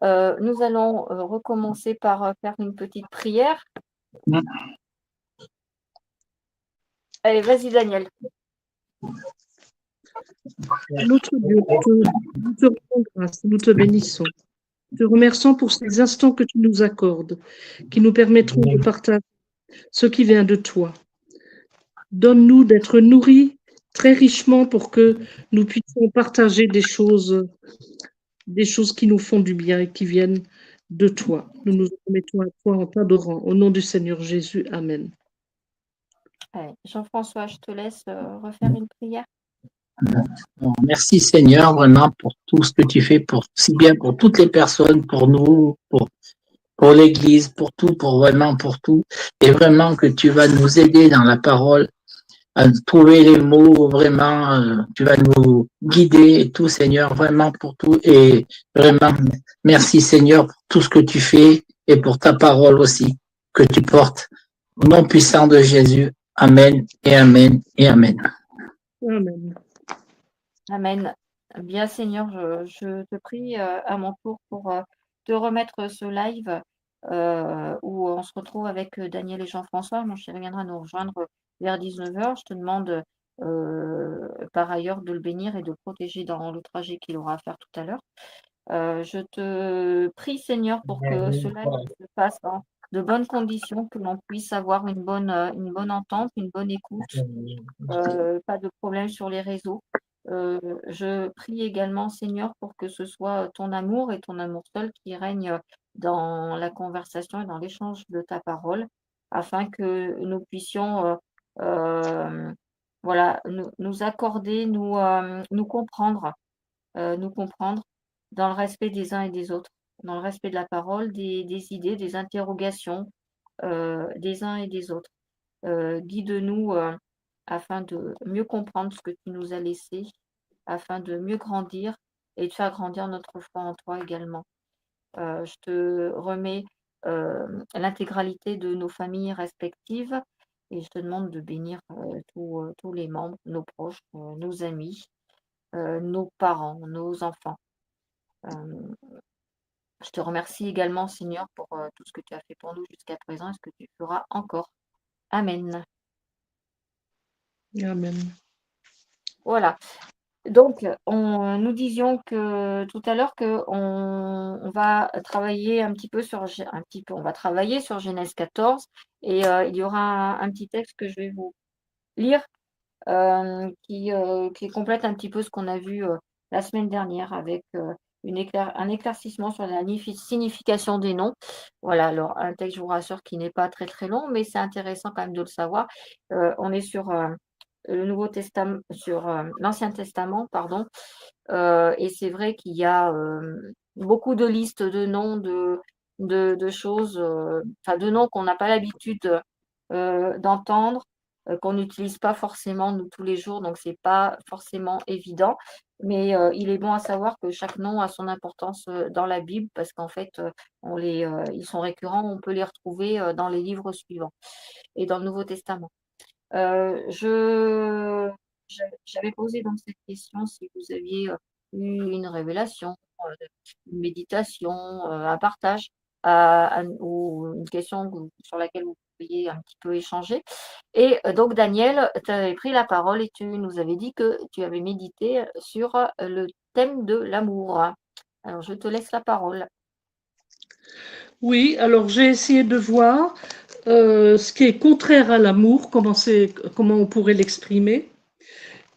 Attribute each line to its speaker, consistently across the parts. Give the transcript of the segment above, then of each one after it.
Speaker 1: Nous allons recommencer par faire une petite prière. Allez, vas-y Daniel.
Speaker 2: Notre Dieu, nous te rendons grâce, nous te bénissons. Te remercions pour ces instants que tu nous accordes, qui nous permettront de partager ce qui vient de toi. Donne-nous d'être nourris très richement pour que nous puissions partager des choses qui nous font du bien et qui viennent de toi. Nous nous remettons à toi en t'adorant. Au nom du Seigneur Jésus, Amen.
Speaker 1: Allez, Jean-François, je te laisse refaire une prière.
Speaker 3: Merci Seigneur, vraiment, pour tout ce que tu fais, si bien pour toutes les personnes, pour nous, pour l'Église, pour tout, pour tout. Et vraiment que tu vas nous aider dans la parole à trouver les mots, vraiment, tu vas nous guider et tout, Seigneur, vraiment pour tout. Et vraiment, merci Seigneur pour tout ce que tu fais et pour ta parole aussi que tu portes. Au nom puissant de Jésus. Amen et Amen et Amen.
Speaker 2: Amen.
Speaker 1: Amen. Bien Seigneur, je te prie à mon tour pour te remettre ce live où on se retrouve avec Daniel et Jean-François. Mon chéri viendra nous rejoindre vers 19h. Je te demande par ailleurs de le bénir et de le protéger dans le trajet qu'il aura à faire tout à l'heure. Je te prie Seigneur pour que ce live se fasse dans de bonnes conditions, que l'on puisse avoir une bonne entente, une bonne écoute, pas de problème sur les réseaux. Je prie également, Seigneur, pour que ce soit ton amour et ton amour seul qui règne dans la conversation et dans l'échange de ta parole, afin que nous puissions voilà, nous accorder, nous comprendre dans le respect des uns et des autres, dans le respect de la parole, des idées, des interrogations des uns et des autres. Guide-nous afin de mieux comprendre ce que tu nous as laissé, afin de mieux grandir et de faire grandir notre foi en toi également. Je te remets l'intégralité de nos familles respectives et je te demande de bénir tous les membres, nos proches, nos amis, nos parents, nos enfants. Je te remercie également, Seigneur, pour tout ce que tu as fait pour nous jusqu'à présent et ce que tu feras encore. Amen.
Speaker 2: Amen.
Speaker 1: Voilà. Donc, nous disions que tout à l'heure qu'on va travailler on va travailler sur Genèse 14 et il y aura un petit texte que je vais vous lire qui complète un petit peu ce qu'on a vu la semaine dernière avec un éclaircissement sur la signification des noms. Voilà, alors un texte, je vous rassure, qui n'est pas très très long, mais c'est intéressant quand même de le savoir. On est sur le Nouveau Testament, sur l'Ancien Testament, pardon, et c'est vrai qu'il y a beaucoup de listes de noms, de choses, enfin de noms qu'on n'a pas l'habitude d'entendre, qu'on n'utilise pas forcément nous tous les jours, donc c'est pas forcément évident. Mais il est bon à savoir que chaque nom a son importance dans la Bible parce qu'en fait, ils sont récurrents, on peut les retrouver dans les livres suivants et dans le Nouveau Testament. J'avais posé donc cette question si vous aviez eu une révélation, une méditation, un partage ou une question sur laquelle vous pouviez un petit peu échanger. Et donc, Daniel, tu avais pris la parole et tu nous avais dit que tu avais médité sur le thème de l'amour. Alors, je te laisse la parole.
Speaker 2: Oui, alors j'ai essayé de voir ce qui est contraire à l'amour, comment on pourrait l'exprimer.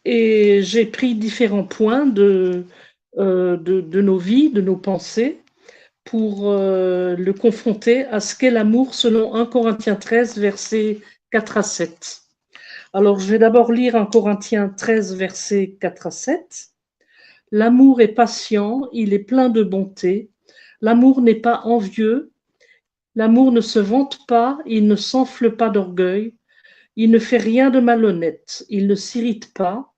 Speaker 2: Et j'ai pris différents points de nos vies, de nos pensées, pour le confronter à ce qu'est l'amour selon 1 Corinthiens 13, versets 4 à 7. Alors, je vais d'abord lire 1 Corinthiens 13, versets 4 à 7. L'amour est patient, il est plein de bonté. L'amour n'est pas envieux. L'amour ne se vante pas, il ne s'enfle pas d'orgueil. Il ne fait rien de malhonnête, il ne s'irrite pas.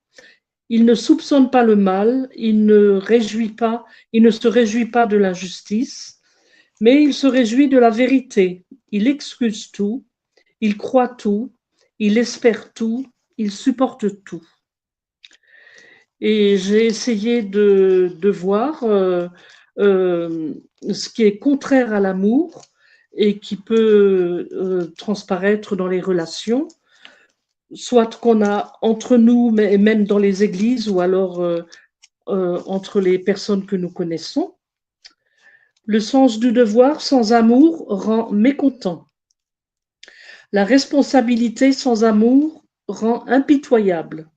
Speaker 2: Il ne soupçonne pas le mal, il ne se réjouit pas de l'injustice, mais il se réjouit de la vérité. Il excuse tout, il croit tout, il espère tout, il supporte tout. Et j'ai essayé de voir ce qui est contraire à l'amour et qui peut transparaître dans les relations, soit qu'on a entre nous, mais même dans les églises, ou alors entre les personnes que nous connaissons. Le sens du devoir sans amour rend mécontent. La responsabilité sans amour rend impitoyable.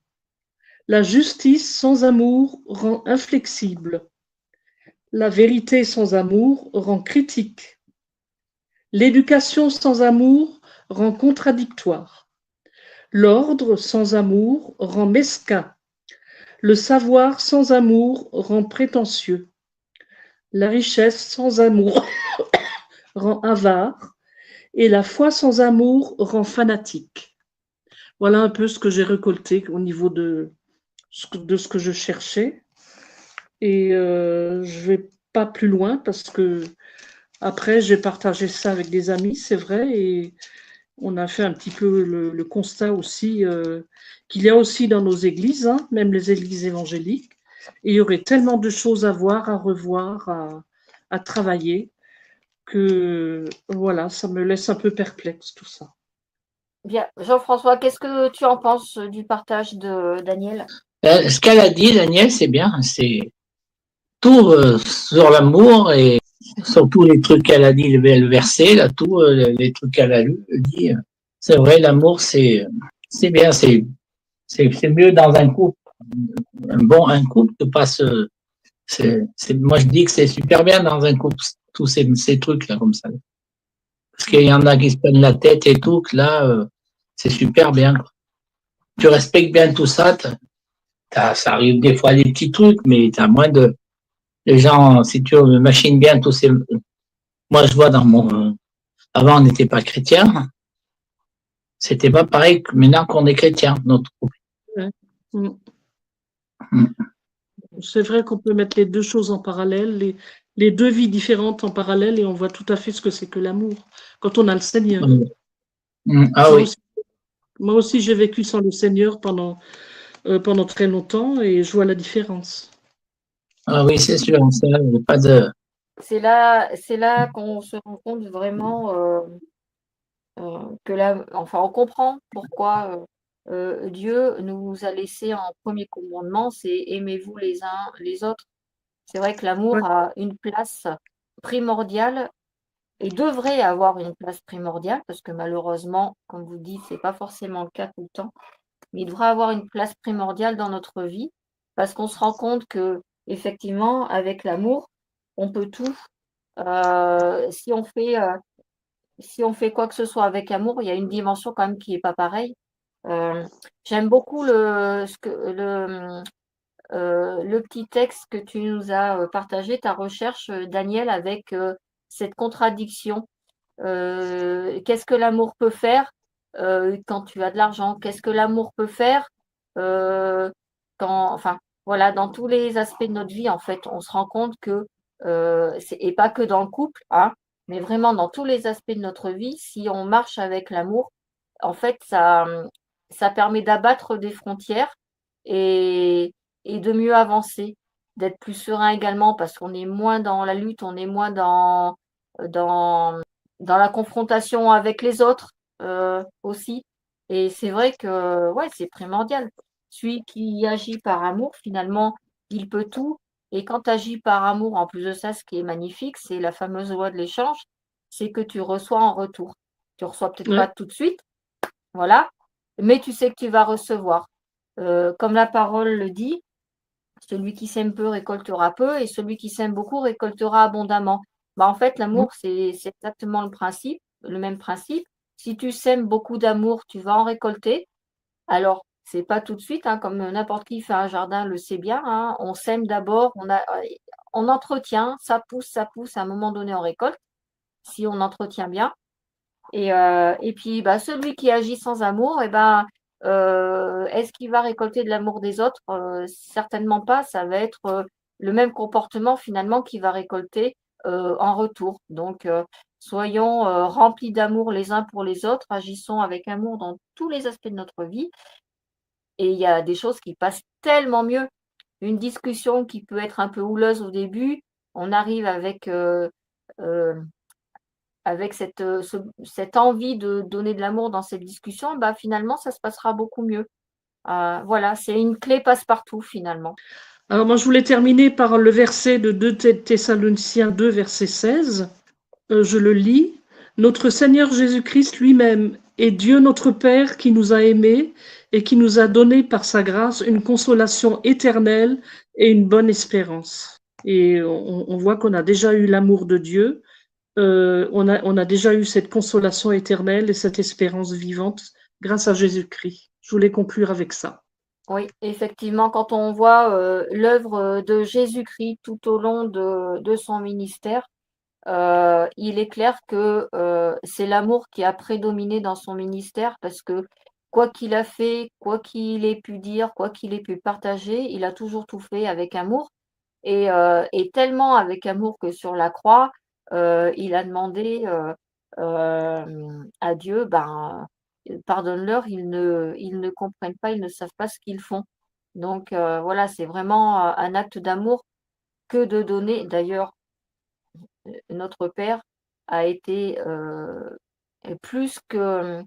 Speaker 2: La justice sans amour rend inflexible. La vérité sans amour rend critique. L'éducation sans amour rend contradictoire. L'ordre sans amour rend mesquin. Le savoir sans amour rend prétentieux. La richesse sans amour rend avare. Et la foi sans amour rend fanatique. Voilà un peu ce que j'ai récolté au niveau de ce que je cherchais. Et je ne vais pas plus loin parce que après, j'ai partagé ça avec des amis, c'est vrai, et on a fait un petit peu le constat aussi qu'il y a aussi dans nos églises, hein, même les églises évangéliques, et il y aurait tellement de choses à voir, à revoir, à travailler, que voilà, ça me laisse un peu perplexe tout ça.
Speaker 1: Bien. Jean-François, qu'est-ce que tu en penses du partage de Daniel?
Speaker 3: Ce qu'elle a dit, Daniel, c'est bien. C'est tout sur l'amour et sur tous les trucs qu'elle a dit, le verset, là, tous les trucs qu'elle a lu, elle dit, c'est vrai, l'amour, c'est bien, c'est mieux dans un couple. Un couple que pas se, moi, je dis que c'est super bien dans un couple, tous ces trucs-là, comme ça. Parce qu'il y en a qui se prennent la tête et tout, que là, c'est super bien. Tu respectes bien tout ça, ça arrive des fois des petits trucs, mais t'as moins de, les gens, si tu machines bien tous ces, moi, je vois dans mon, avant, on n'était pas chrétien. C'était pas pareil que maintenant qu'on est chrétien, notre couple.
Speaker 2: Ouais. Mm.
Speaker 3: Mm.
Speaker 2: C'est vrai qu'on peut mettre les deux choses en parallèle, les deux vies différentes en parallèle, et on voit tout à fait ce que c'est que l'amour quand on a le Seigneur.
Speaker 3: Ah
Speaker 2: Moi
Speaker 3: oui.
Speaker 2: aussi, moi aussi, j'ai vécu sans le Seigneur pendant très longtemps et je vois la différence.
Speaker 3: Ah oui, c'est sûr. Ça, il n'y a pas de,
Speaker 1: C'est là qu'on se rend compte vraiment que là, enfin, on comprend pourquoi Dieu nous a laissé en premier commandement, c'est aimez-vous les uns les autres. C'est vrai que
Speaker 2: Ouais.
Speaker 1: l'amour a une place primordiale et devrait avoir une place primordiale parce que malheureusement, comme vous dites, c'est pas forcément le cas tout le temps, mais il devrait avoir une place primordiale dans notre vie parce qu'on se rend compte que effectivement, avec l'amour, on peut tout. Si on fait quoi que ce soit avec amour, il y a une dimension quand même qui est pas pareille. J'aime beaucoup le petit texte que tu nous as partagé, ta recherche, Daniel, avec cette contradiction. Qu'est-ce que l'amour peut faire quand tu as de l'argent? Qu'est-ce que l'amour peut faire euh, enfin, voilà, dans tous les aspects de notre vie, en fait, on se rend compte que, et pas que dans le couple, hein, mais vraiment dans tous les aspects de notre vie, si on marche avec l'amour, en fait, ça permet d'abattre des frontières et, et de mieux avancer, d'être plus serein également parce qu'on est moins dans la lutte, on est moins dans dans la confrontation avec les autres aussi. Et c'est vrai que ouais, c'est primordial. Celui qui agit par amour, finalement, il peut tout. Et quand tu agis par amour, en plus de ça, ce qui est magnifique, c'est la fameuse loi de l'échange, c'est que tu reçois en retour. Tu reçois peut-être pas
Speaker 2: Ouais.
Speaker 1: tout de suite, voilà, mais tu sais que tu vas recevoir. Comme la parole le dit, celui qui sème peu récoltera peu et celui qui sème beaucoup récoltera abondamment. Bah, en fait,
Speaker 2: Mm.
Speaker 1: l'amour, c'est exactement le principe, le même principe. Si tu sèmes beaucoup d'amour, tu vas en récolter. Alors, c'est pas tout de suite, hein, comme n'importe qui fait un jardin le sait bien, hein. On sème d'abord, on entretient, ça pousse, à un moment donné, on récolte, si on entretient bien. Et puis, bah, celui qui agit sans amour, eh ben, est-ce qu'il va récolter de l'amour des autres? Certainement pas. Ça va être le même comportement finalement qu'il va récolter en retour. Donc, soyons remplis d'amour les uns pour les autres, agissons avec amour dans tous les aspects de notre vie. Et il y a des choses qui passent tellement mieux. Une discussion qui peut être un peu houleuse au début, on arrive avec avec cette envie de donner de l'amour dans cette discussion, bah, finalement, ça se passera beaucoup mieux. Voilà, c'est une clé passe-partout finalement.
Speaker 2: Alors moi, je voulais terminer par le verset de 2 Thessaloniciens 2, verset 16. Je le lis. Notre Seigneur Jésus-Christ lui-même est Dieu notre Père qui nous a aimés et qui nous a donné par sa grâce une consolation éternelle et une bonne espérance. Et on voit qu'on a déjà eu l'amour de Dieu, on a déjà eu cette consolation éternelle et cette espérance vivante grâce à Jésus-Christ. Je voulais conclure avec ça.
Speaker 1: Oui, effectivement, quand on voit l'œuvre de Jésus-Christ tout au long de son ministère, il est clair que c'est l'amour qui a prédominé dans son ministère parce que quoi qu'il a fait, quoi qu'il ait pu dire, quoi qu'il ait pu partager, il a toujours tout fait avec amour et tellement avec amour que sur la croix, il a demandé à Dieu, ben, pardonne-leur, ils ne comprennent pas, ils ne savent pas ce qu'ils font. Donc voilà, c'est vraiment un acte d'amour que de donner. D'ailleurs, notre Père a été plus que,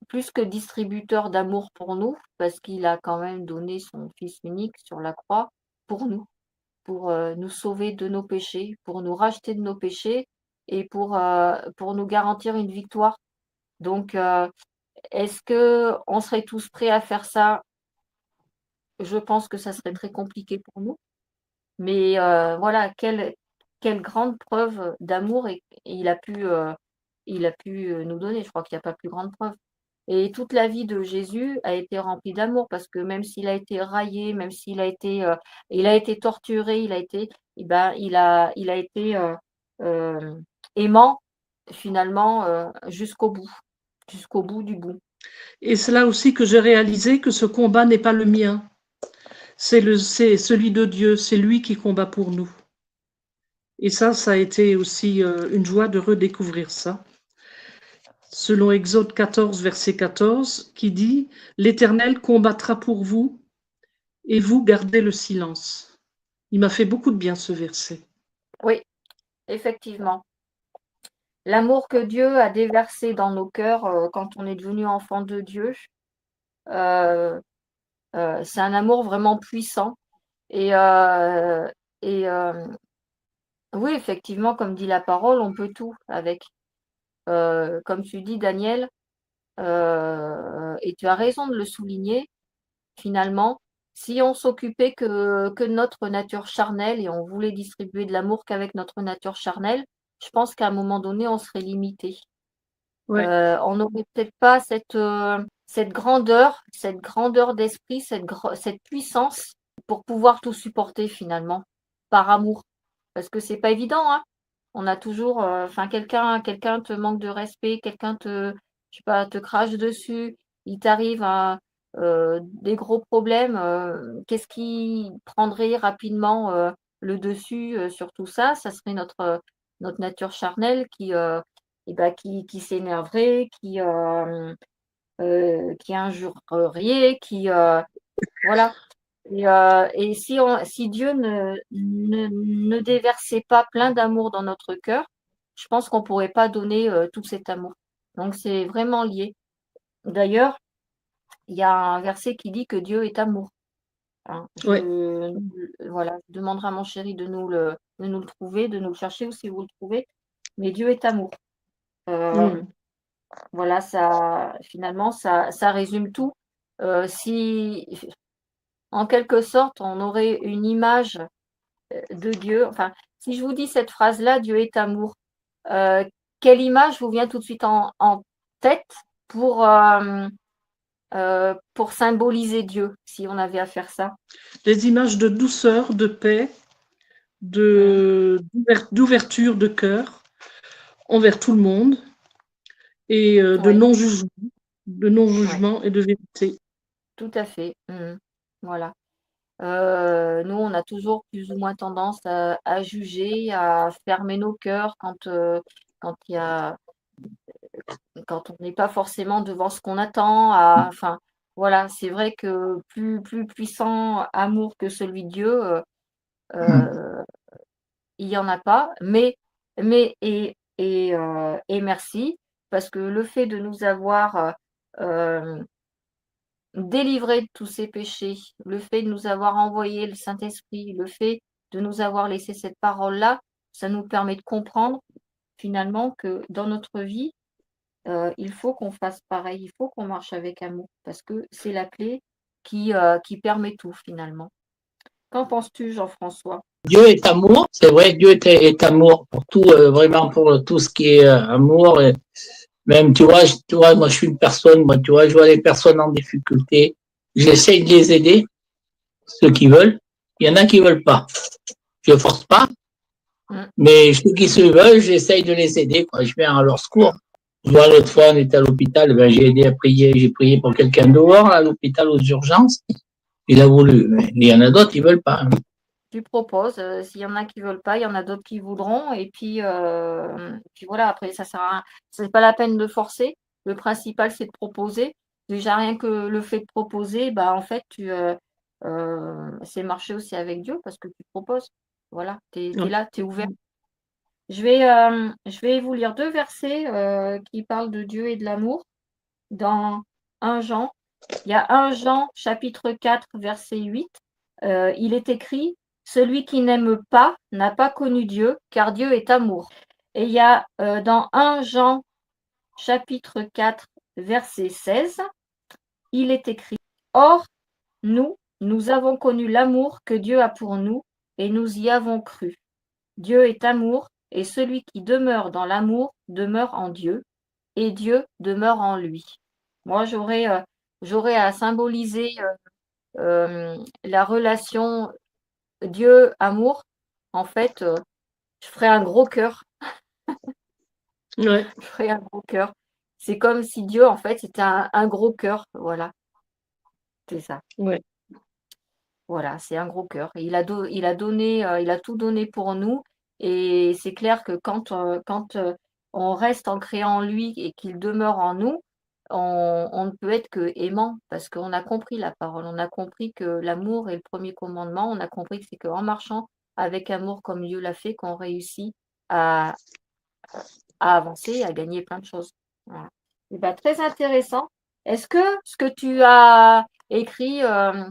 Speaker 1: plus que distributeur d'amour pour nous, parce qu'il a quand même donné son Fils unique sur la croix pour nous. Pour nous sauver de nos péchés, pour nous racheter de nos péchés et pour nous garantir une victoire. Donc, est-ce qu'on serait tous prêts à faire ça? Je pense que ça serait très compliqué pour nous. Mais voilà, quelle grande preuve d'amour il a pu nous donner. Je crois qu'il n'y a pas plus grande preuve. Et toute la vie de Jésus a été remplie d'amour parce que même s'il a été raillé, même il a été torturé, eh ben, il a été aimant finalement jusqu'au bout du bout.
Speaker 2: Et c'est là aussi que j'ai réalisé que ce combat n'est pas le mien. C'est celui de Dieu, c'est lui qui combat pour nous. Et ça a été aussi une joie de redécouvrir ça. Selon Exode 14, verset 14, qui dit « L'Éternel combattra pour vous et vous gardez le silence ». Il m'a fait beaucoup de bien ce verset.
Speaker 1: Oui, effectivement. L'amour que Dieu a déversé dans nos cœurs quand on est devenu enfant de Dieu, euh, c'est un amour vraiment puissant. Et, euh, et oui, effectivement, comme dit la parole, on peut tout avec. Comme tu dis, Daniel, et tu as raison de le souligner, finalement, si on s'occupait que de notre nature charnelle et on voulait distribuer de l'amour qu'avec notre nature charnelle, je pense qu'à un moment donné, on serait limité.
Speaker 2: Ouais.
Speaker 1: On n'aurait peut-être pas cette grandeur d'esprit, cette puissance pour pouvoir tout supporter finalement, par amour. Parce que c'est pas évident, hein. On a toujours, enfin quelqu'un te manque de respect, je sais pas, te crache dessus, il t'arrive des gros problèmes, qu'est-ce qui prendrait rapidement, le dessus, sur tout ça? Ça serait notre nature charnelle qui s'énerverait, qui injurierait, voilà. Et si Dieu ne déversait pas plein d'amour dans notre cœur, je pense qu'on ne pourrait pas donner tout cet amour. Donc c'est vraiment lié. D'ailleurs, il y a un verset qui dit que Dieu est amour. Hein.
Speaker 2: Ouais.
Speaker 1: Voilà, je demanderai à mon chéri de nous le trouver, de nous le chercher ou si vous le trouvez. Mais Dieu est amour.
Speaker 2: Mm.
Speaker 1: Voilà, finalement, ça résume tout. Si, en quelque sorte, on aurait une image de Dieu, enfin, si je vous dis cette phrase-là, Dieu est amour, euh, quelle image vous vient tout de suite en tête pour symboliser Dieu, si on avait à faire ça?
Speaker 2: Les images de douceur, de paix,
Speaker 1: Mm.
Speaker 2: d'ouverture de cœur envers tout le monde et
Speaker 1: Oui,
Speaker 2: de
Speaker 1: oui,
Speaker 2: non-jugement et de vérité.
Speaker 1: tout à fait. Mm. Voilà. Nous, on a toujours plus ou moins tendance à juger, à fermer nos cœurs quand il y a, quand on n'est pas forcément devant ce qu'on attend. Enfin, voilà, c'est vrai que plus puissant amour que celui de Dieu, euh, il n'y en a pas, et merci, parce que le fait de nous avoir délivrés de tous ces péchés, le fait de nous avoir envoyé le Saint-Esprit, le fait de nous avoir laissé cette parole-là, ça nous permet de comprendre finalement que dans notre vie, il faut qu'on fasse pareil, il faut qu'on marche avec amour, parce que c'est la clé qui permet tout finalement. Qu'en penses-tu, Jean-François?
Speaker 3: Dieu est amour, c'est vrai, Dieu est amour pour tout, vraiment pour tout ce qui est amour. Et même, tu vois, moi je suis une personne, moi, tu vois, je vois les personnes en difficulté, j'essaye de les aider, ceux qui veulent. Il y en a qui veulent pas. Je force pas, mais ceux qui se veulent, j'essaye de les aider, quoi. Je viens à leur secours. Je vois l'autre fois, on était à l'hôpital, ben, j'ai aidé à prier, j'ai prié pour quelqu'un dehors, à l'hôpital, aux urgences. Il a voulu. Mais il y en a d'autres, ils veulent pas.
Speaker 1: Tu proposes, s'il y en a qui veulent pas, il y en a d'autres qui voudront, et puis voilà, après ça sert à rien. C'est pas la peine de forcer. Le principal, c'est de proposer. Déjà, rien que le fait de proposer, bah en fait, c'est marcher aussi avec Dieu parce que tu proposes. Voilà, tu es
Speaker 2: Ouais.
Speaker 1: là, tu es ouvert. Je vais vous lire 2 versets qui parlent de Dieu et de l'amour dans 1 Jean. Il y a 1 Jean chapitre 4 verset 8. Il est écrit: celui qui n'aime pas n'a pas connu Dieu, car Dieu est amour. Et il y a dans 1 Jean chapitre 4 verset 16, il est écrit: or, nous avons connu l'amour que Dieu a pour nous, et nous y avons cru. Dieu est amour, et celui qui demeure dans l'amour demeure en Dieu, et Dieu demeure en lui. Moi, j'aurais à symboliser la relation Dieu-amour. En fait, je ferais un gros cœur.
Speaker 2: Ouais.
Speaker 1: Je ferais un gros cœur. C'est comme si Dieu, en fait, c'était un gros cœur. Voilà, c'est ça.
Speaker 2: Ouais.
Speaker 1: Voilà, c'est un gros cœur. Il a donné, il a tout donné pour nous. Et c'est clair que quand on reste ancré en lui et qu'il demeure en nous, on ne peut être que aimant parce qu'on a compris la parole. On a compris que l'amour est le premier commandement. On a compris que c'est qu'en marchant avec amour comme Dieu l'a fait qu'on réussit à, à avancer, à gagner plein de choses. Voilà. Et ben, très intéressant. Est-ce que ce que tu as écrit,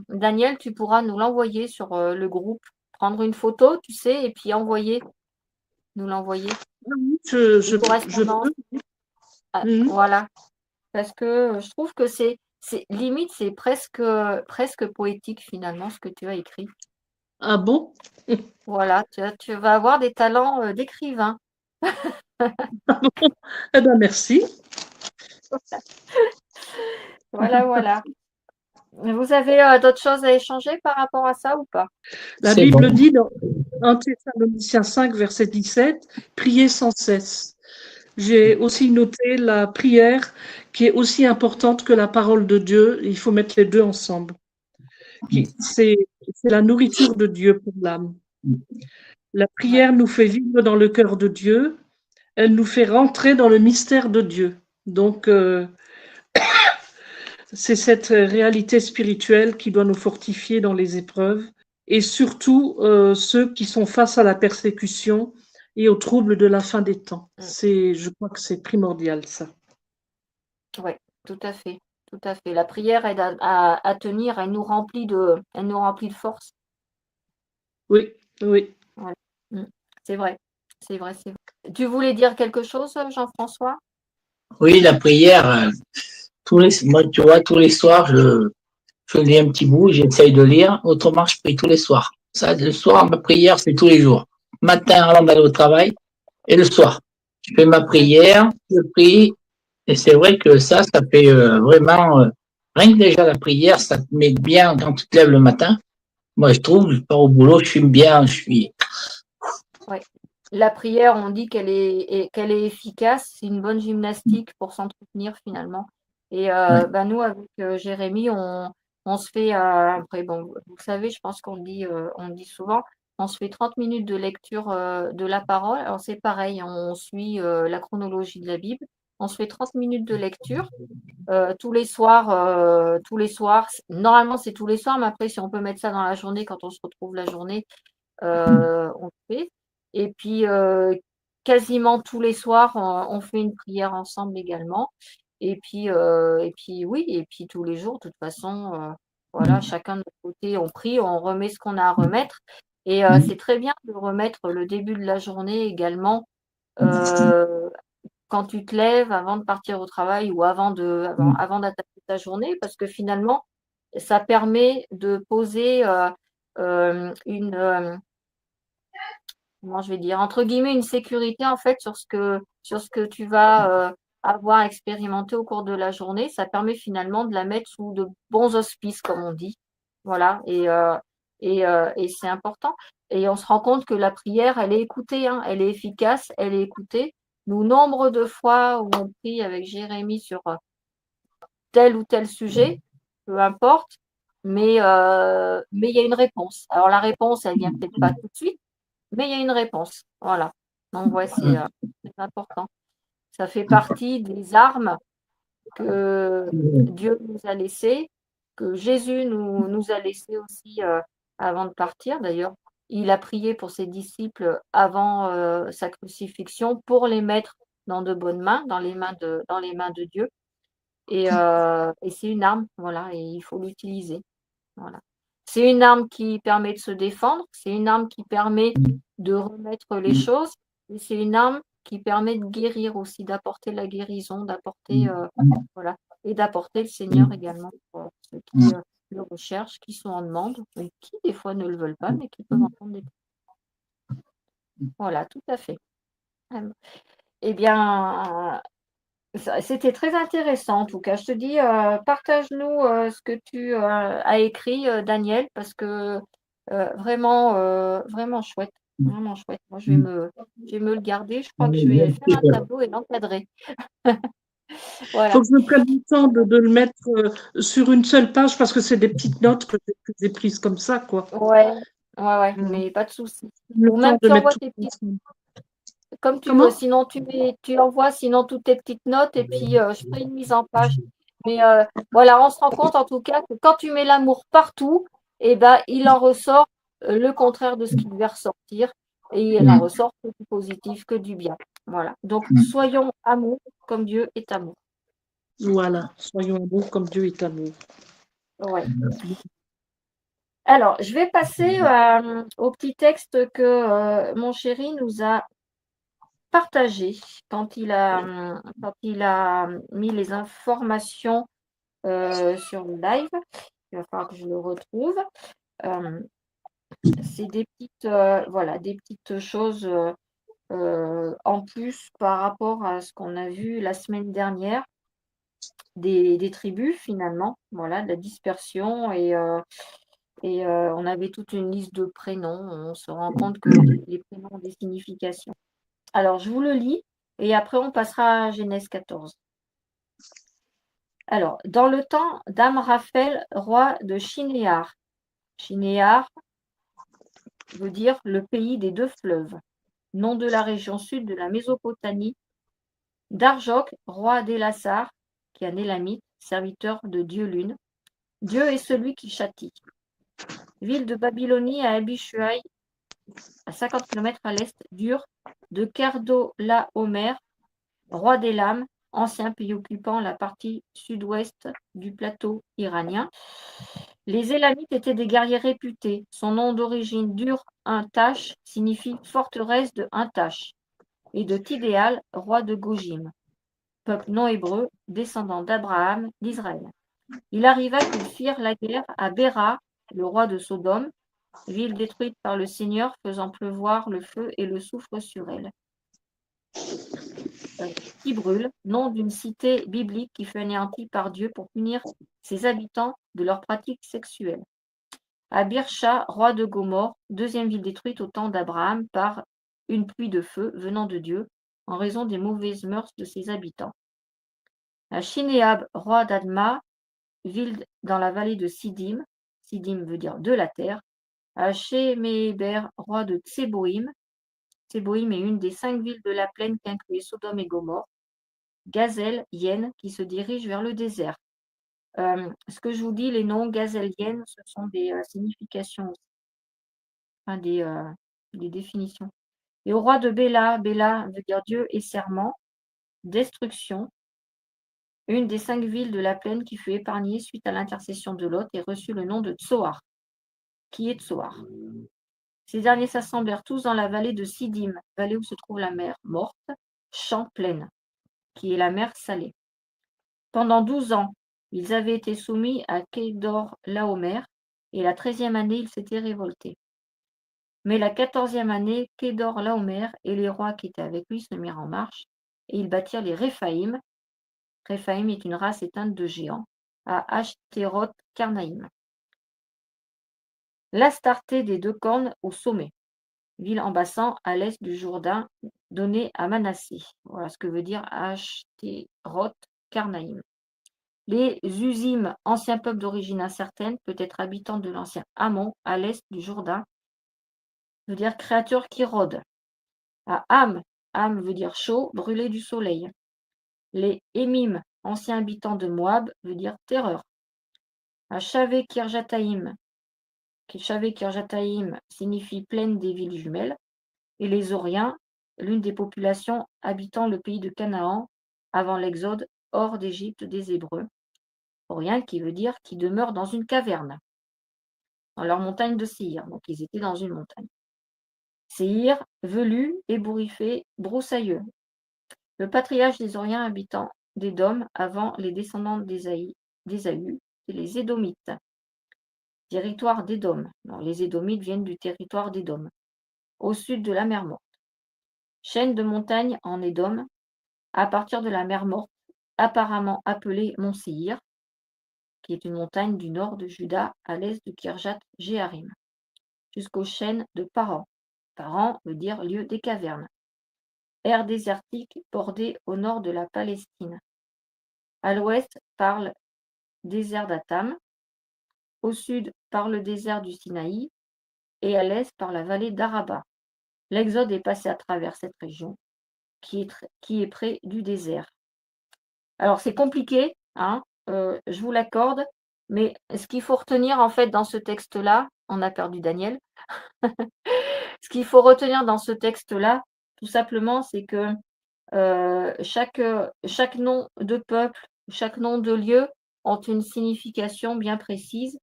Speaker 1: Daniel, tu pourras nous l'envoyer sur le groupe, prendre une photo, tu sais, et puis nous l'envoyer.
Speaker 2: Je
Speaker 1: Une correspondance.
Speaker 2: peux.
Speaker 1: Ah,
Speaker 2: Mhm.
Speaker 1: voilà. Parce que je trouve que limite, c'est presque poétique finalement ce que tu as écrit.
Speaker 2: Ah bon?
Speaker 1: Voilà, tu vas avoir des talents d'écrivain.
Speaker 2: Eh ben, merci.
Speaker 1: Voilà, voilà. Vous avez d'autres choses à échanger par rapport à ça ou pas?
Speaker 2: La
Speaker 3: C'est bon.
Speaker 2: Bible dit dans 1 Thessaloniciens 5, verset 17, priez sans cesse. J'ai aussi noté la prière qui est aussi importante que la parole de Dieu. Il faut mettre les deux ensemble. C'est la nourriture de Dieu pour l'âme. La
Speaker 1: Ouais.
Speaker 2: prière nous fait vivre dans le cœur de Dieu. Elle nous fait rentrer dans le mystère de Dieu. Donc, c'est cette réalité spirituelle qui doit nous fortifier dans les épreuves et surtout ceux qui sont face à la persécution et aux troubles de la fin des temps. Je crois que c'est primordial ça.
Speaker 1: Oui, tout à fait, tout à fait. La prière aide à tenir, elle nous remplit de force.
Speaker 2: Oui, oui.
Speaker 1: Voilà. C'est vrai, c'est vrai, c'est vrai. Tu voulais dire quelque chose, Jean-François?
Speaker 3: Oui, la prière, moi, tu vois, tous les soirs, je lis un petit bout, j'essaye de lire. Autrement, je prie tous les soirs. Ça, le soir, ma prière, c'est tous les jours. Matin, avant d'aller au travail, et le soir. Je fais ma prière, je prie, et c'est vrai que ça fait vraiment, rien que déjà la prière, ça te met bien quand tu te lèves le matin. Moi, je trouve, je pars au boulot, je suis bien, je suis.
Speaker 1: Oui. La prière, on dit qu'elle est efficace, c'est une bonne gymnastique pour s'entretenir finalement. Et
Speaker 3: Ouais.
Speaker 1: ben nous, avec Jérémy, on se fait, après, bon, vous savez, je pense on le dit souvent, on se fait 30 minutes de lecture de la parole. Alors c'est pareil, on suit la chronologie de la Bible. On se fait 30 minutes de lecture tous les soirs. Normalement, c'est tous les soirs, mais après, si on peut mettre ça dans la journée, quand on se retrouve la journée, on le fait. Et puis, quasiment tous les soirs, on fait une prière ensemble également. Et puis oui, et puis tous les jours, de toute façon, voilà, chacun de notre côté, on prie, on remet ce qu'on a à remettre. Et c'est très bien de remettre le début de la journée également, heu, quand tu te lèves, avant de partir au travail ou avant d'attaquer ta journée, parce que finalement, ça permet de poser, une, comment je vais dire? Entre guillemets, «une sécurité» en fait sur ce que tu vas, avoir expérimenté au cours de la journée. Ça permet finalement de la mettre sous de bons auspices, comme on dit. Voilà, et c'est important, et on se rend compte que la prière, elle est écoutée, hein, elle est efficace, elle est écoutée. Nous, nombre de fois où on prie avec Jérémie sur, tel ou tel sujet, peu importe, mais il y a une réponse. Alors la réponse, elle vient peut-être pas tout de suite, mais il y a une réponse. Voilà. Donc ouais, c'est important. Ça fait partie des armes que Dieu nous a laissées, que Jésus nous a laissées aussi, avant de partir. D'ailleurs, il a prié pour ses disciples avant, sa crucifixion pour les mettre dans de bonnes mains, dans les mains de Dieu. Et c'est une arme, voilà, et il faut l'utiliser. Voilà. C'est une arme qui permet de se défendre, c'est une arme qui permet de remettre les choses, et c'est une arme qui permet de guérir aussi, d'apporter la guérison, d'apporter, voilà, et d'apporter le Seigneur également pour ceux qui, le recherchent, qui sont en demande, et qui des fois ne le veulent pas, mais qui peuvent entendre des. Voilà, tout à fait. Eh bien, c'était très intéressant en tout cas. Je te dis, partage-nous, ce que tu, as écrit, Daniel, parce que, vraiment chouette, vraiment chouette. Moi, je vais me le garder. Je crois que je vais faire un tableau et l'encadrer.
Speaker 2: Il faut
Speaker 1: Voilà.
Speaker 2: que je me prenne le temps de le mettre sur une seule page parce que c'est des petites notes que j'ai prises comme ça, quoi.
Speaker 1: Ouais, ouais, ouais,
Speaker 2: Mm.
Speaker 1: mais pas de souci.
Speaker 2: Le
Speaker 1: Ou
Speaker 2: temps
Speaker 1: même
Speaker 2: de
Speaker 1: tu
Speaker 2: mettre
Speaker 1: envoies
Speaker 2: tout
Speaker 1: tes petites,
Speaker 2: ensemble.
Speaker 1: comme tu veux,
Speaker 2: Comment?
Speaker 1: sinon tu envoies sinon toutes tes petites notes, et puis, je ferai une mise en page. Mais, voilà, on se rend compte en tout cas que quand tu mets l'amour partout, et ben, il en ressort, le contraire de ce qui devait ressortir, et il en ressort que du positif, que du bien. Voilà. Donc soyons amour comme Dieu est amour.
Speaker 2: Voilà, soyons amour comme Dieu est amour.
Speaker 1: Ouais. Alors, je vais passer, au petit texte que, mon chéri nous a partagé quand il a mis les informations, sur le live. Il va falloir que je le retrouve. Euh, c'est des petites, voilà, des petites choses, en plus par rapport à ce qu'on a vu la semaine dernière des tribus finalement, voilà, de la dispersion, et on avait toute une liste de prénoms. On se rend compte que les prénoms ont des significations. Alors, je vous le lis et après on passera à Genèse 14. Alors, dans le temps d'Amraphel, roi de Shinéar. Shinéar veut dire le pays des deux fleuves, nom de la région sud de la Mésopotamie, d'Arjok, roi d'Élassar, qui est un élamite, serviteur de Dieu Lune. Dieu est celui qui châtie. Ville de Babylonie à Abishuaï, à 50 km à l'est d'Ur, de Kerdolaomer, roi d'Élam, ancien pays occupant la partie sud-ouest du plateau iranien. Les Élamites étaient des guerriers réputés. Son nom d'origine Dur-un-Tash signifie forteresse de Un-Tash, et de Tidéal, roi de Gojim, peuple non hébreu, descendant d'Abraham, d'Israël. Il arriva qu'ils firent la guerre à Béra, le roi de Sodome, ville détruite par le Seigneur, faisant pleuvoir le feu et le soufre sur elle. Qui brûle, nom d'une cité biblique qui fut anéantie par Dieu pour punir ses habitants de leurs pratiques sexuelles. À Birsha, roi de Gomorre, deuxième ville détruite au temps d'Abraham par une pluie de feu venant de Dieu, en raison des mauvaises mœurs de ses habitants. À Shinéab, roi d'Adma, ville dans la vallée de Sidim, Sidim veut dire de la terre. À Sheméber, roi de Tseboïm, Tseboïm est une des 5 villes de la plaine qu'incluait Sodome et Gomorre. Gazelle, Yen, qui se dirige vers le désert. Ce que je vous dis, les noms Gazelle, Yen, ce sont des significations aussi, enfin des définitions. Et au roi de Béla, Béla veut dire Dieu et serment, destruction, une des 5 villes de la plaine qui fut épargnée suite à l'intercession de Lot et reçut le nom de Tsoar. Qui est Tsoar? Ces derniers s'assemblèrent tous dans la vallée de Sidim, vallée où se trouve la mer morte, champ pleine, qui est la mer salée. Pendant 12 ans, ils avaient été soumis à Kedor Laomer, et la 13e année, ils s'étaient révoltés. Mais la 14e année, Kedor Laomer et les rois qui étaient avec lui se mirent en marche, et ils bâtirent les Réphaïm. Réphaïm est une race éteinte de géants, à Ashtéroth Karnaïm. L'Astarté des 2 cornes au sommet, ville en bassin à l'est du Jourdain, donnée à Manassé. Voilà ce que veut dire Ashtéroth Karnaïm. Les Usim, anciens peuples d'origine incertaine, peut-être habitants de l'ancien Ammon, à l'est du Jourdain, veut dire créature qui rôde. À Ham, Ham veut dire chaud, brûlé du soleil. Les Émim, anciens habitants de Moab, veut dire terreur. À Shavé Kirjataïm, signifie plaine des villes jumelles. Et les Oriens, l'une des populations habitant le pays de Canaan avant l'exode hors d'Égypte des Hébreux. Oriens qui veut dire qui demeurent dans une caverne, dans leur montagne de Séhir. Donc ils étaient dans une montagne. Séhir, velu, ébouriffé, broussailleux. Le patriarche des Oriens habitants d'Édom avant les descendants d'Ésaü, c'est les Édomites. Territoire d'Édom. Les Édomites viennent du territoire d'Édom, au sud de la mer Morte. Chaîne de montagnes en Édom, à partir de la mer Morte, apparemment appelée Mont Séhir, qui est une montagne du nord de Juda, à l'est de Kirjat Jéarim, jusqu'aux chaînes de Paran. Paran veut dire lieu des cavernes. Aire désertique bordée au nord de la Palestine. À l'ouest par le désert d'Atam, au sud par le désert du Sinaï et à l'est par la vallée d'Araba. L'Exode est passé à travers cette région qui est près du désert. Alors c'est compliqué, hein, je vous l'accorde, mais ce qu'il faut retenir en fait dans ce texte-là, on a perdu Daniel, ce qu'il faut retenir dans ce texte-là, tout simplement, c'est que chaque nom de peuple, chaque nom de lieu ont une signification bien précise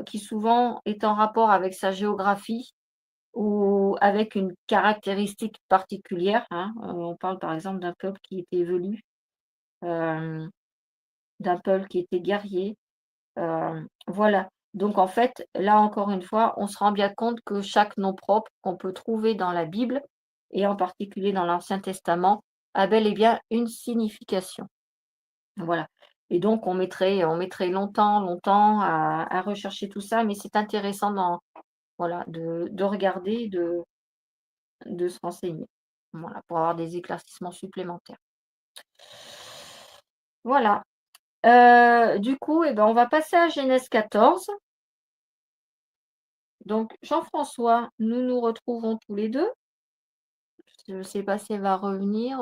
Speaker 1: qui souvent est en rapport avec sa géographie ou avec une caractéristique particulière. Hein. On parle par exemple d'un peuple qui était velu, d'un peuple qui était guerrier. Voilà. Donc en fait, là encore une fois, on se rend bien compte que chaque nom propre qu'on peut trouver dans la Bible, et en particulier dans l'Ancien Testament, a bel et bien une signification. Voilà. Et donc on mettrait longtemps à rechercher tout ça, mais c'est intéressant voilà, de regarder, de se renseigner. Voilà, pour avoir des éclaircissements supplémentaires. Voilà. Du coup, on va passer à Genèse 14. Donc, Jean-François, nous nous retrouvons tous les deux. Je ne sais pas si elle va revenir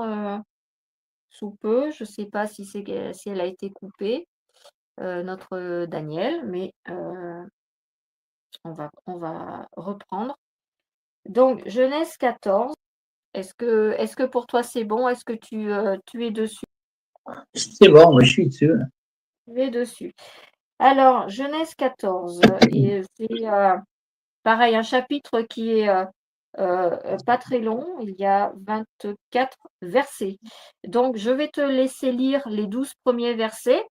Speaker 1: sous peu. Je ne sais pas si elle a été coupée, notre Daniel, mais on va reprendre. Donc, Genèse 14. Est-ce que pour toi c'est bon? Est-ce que tu es dessus?
Speaker 3: C'est bon, je suis dessus.
Speaker 1: Tu es dessus. Alors, Genèse 14, et c'est pareil, un chapitre qui est pas très long, il y a 24 versets. Donc, je vais te laisser lire les 12 premiers versets,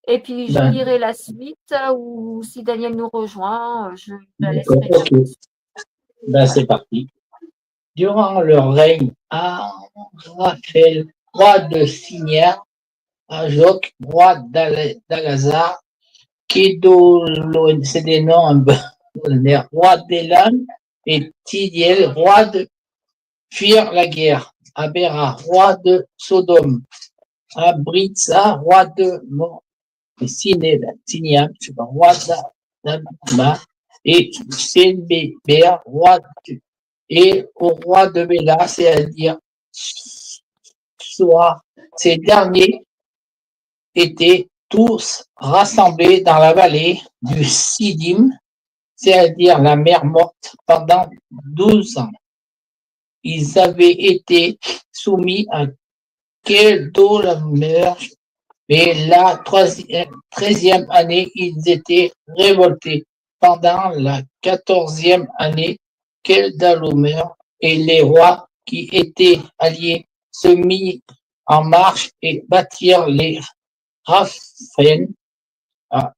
Speaker 1: et puis je lirai la suite, ou si Daniel nous rejoint, je la laisserai.
Speaker 3: Ok. C'est parti. Durant leur règne, Amraphel, roi de Signa, Ajok, roi d'Agazar, c'est des noms, roi d'Élam, et Tidiel, roi de firent la guerre. Abéra, roi de Sodome, Abritsa, roi de Siniam, roi d'Adma, et Sénbéber, roi de et au roi de Béla, c'est-à-dire Soar. Ces derniers étaient tous rassemblés dans la vallée du Sidim, c'est-à-dire la mer Morte, pendant 12 ans. Ils avaient été soumis à Kedorlaomer, mais la 13e année, ils étaient révoltés. Pendant la 14e année, Kedorlaomer et les rois qui étaient alliés se mirent en marche et bâtirent les Raphaël à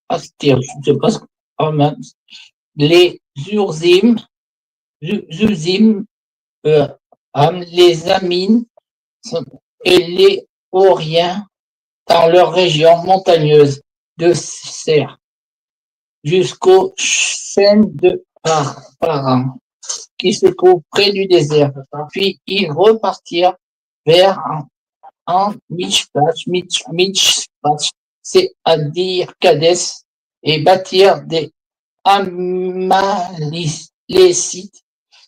Speaker 3: Astir, je pense, les Urzim, Zuzim, les Amines et les Oriens dans leur région montagneuse de Serre jusqu'aux chaînes de Paran qui se trouvent près du désert. Puis ils repartirent vers en Mishpach, c'est-à-dire Kadès, et bâtirent des Amalécites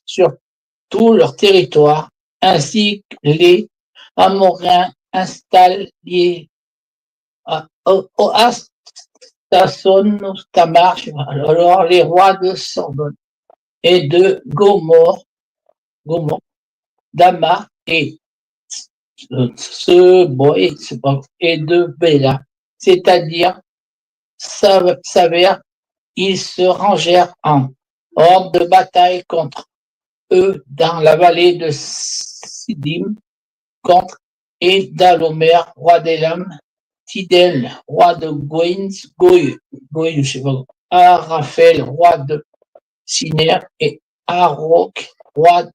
Speaker 3: sur tout leur territoire, ainsi que les Amoréens installés au Astasson, Tamar, alors les rois de Sorbonne et de Gomorre, Dama et et de Béla, c'est-à-dire Savère, ils se rangèrent en horde de bataille contre eux dans la vallée de Sidim, contre Edalomer, roi d'Elam, Tidel, roi de Goïn, Araphel, roi de Siner, et Arok, roi.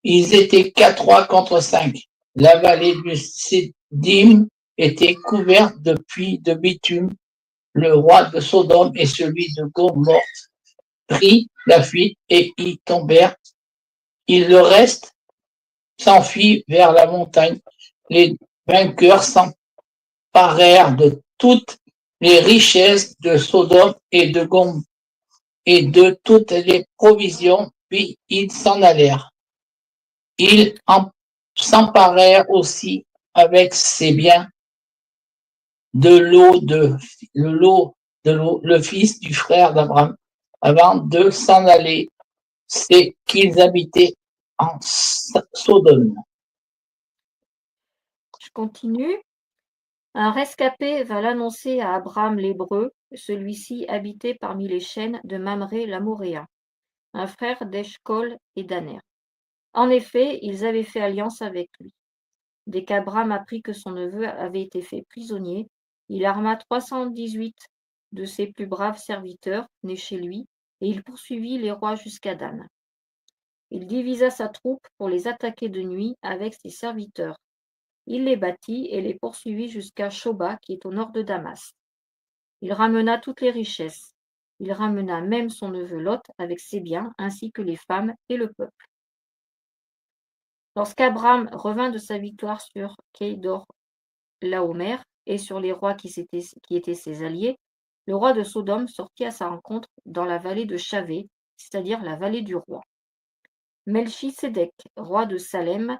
Speaker 3: Ils étaient 4 rois contre 5. La vallée du Sidim était couverte de puits de bitume. Le roi de Sodome et celui de Gomorrhe prit la fuite et y tombèrent. Le reste s'enfuit vers la montagne. Les vainqueurs s'emparèrent de toutes les richesses de Sodome et de Gomorrhe et de toutes les provisions, puis ils s'en allèrent. Ils s'emparèrent aussi avec ses biens de l'eau, le fils du frère d'Abraham, avant de s'en aller, c'est qu'ils habitaient en Sodome.
Speaker 1: Je continue. Un rescapé va l'annoncer à Abraham l'Hébreu, celui-ci habitait parmi les chaînes de Mamré l'Amoréen, un frère d'Eshcol et d'Aner. En effet, ils avaient fait alliance avec lui. Dès qu'Abraham apprit que son neveu avait été fait prisonnier, il arma 318 de ses plus braves serviteurs nés chez lui, et il poursuivit les rois jusqu'à Dan. Il divisa sa troupe pour les attaquer de nuit avec ses serviteurs. Il les battit et les poursuivit jusqu'à Shoba, qui est au nord de Damas. Il ramena toutes les richesses. Il ramena même son neveu Lot avec ses biens, ainsi que les femmes et le peuple. Lorsqu'Abraham revint de sa victoire sur Kedorlaomer et sur les rois qui étaient ses alliés, le roi de Sodome sortit à sa rencontre dans la vallée de Chavé, c'est-à-dire la vallée du roi. Melchisédek, roi de Salem,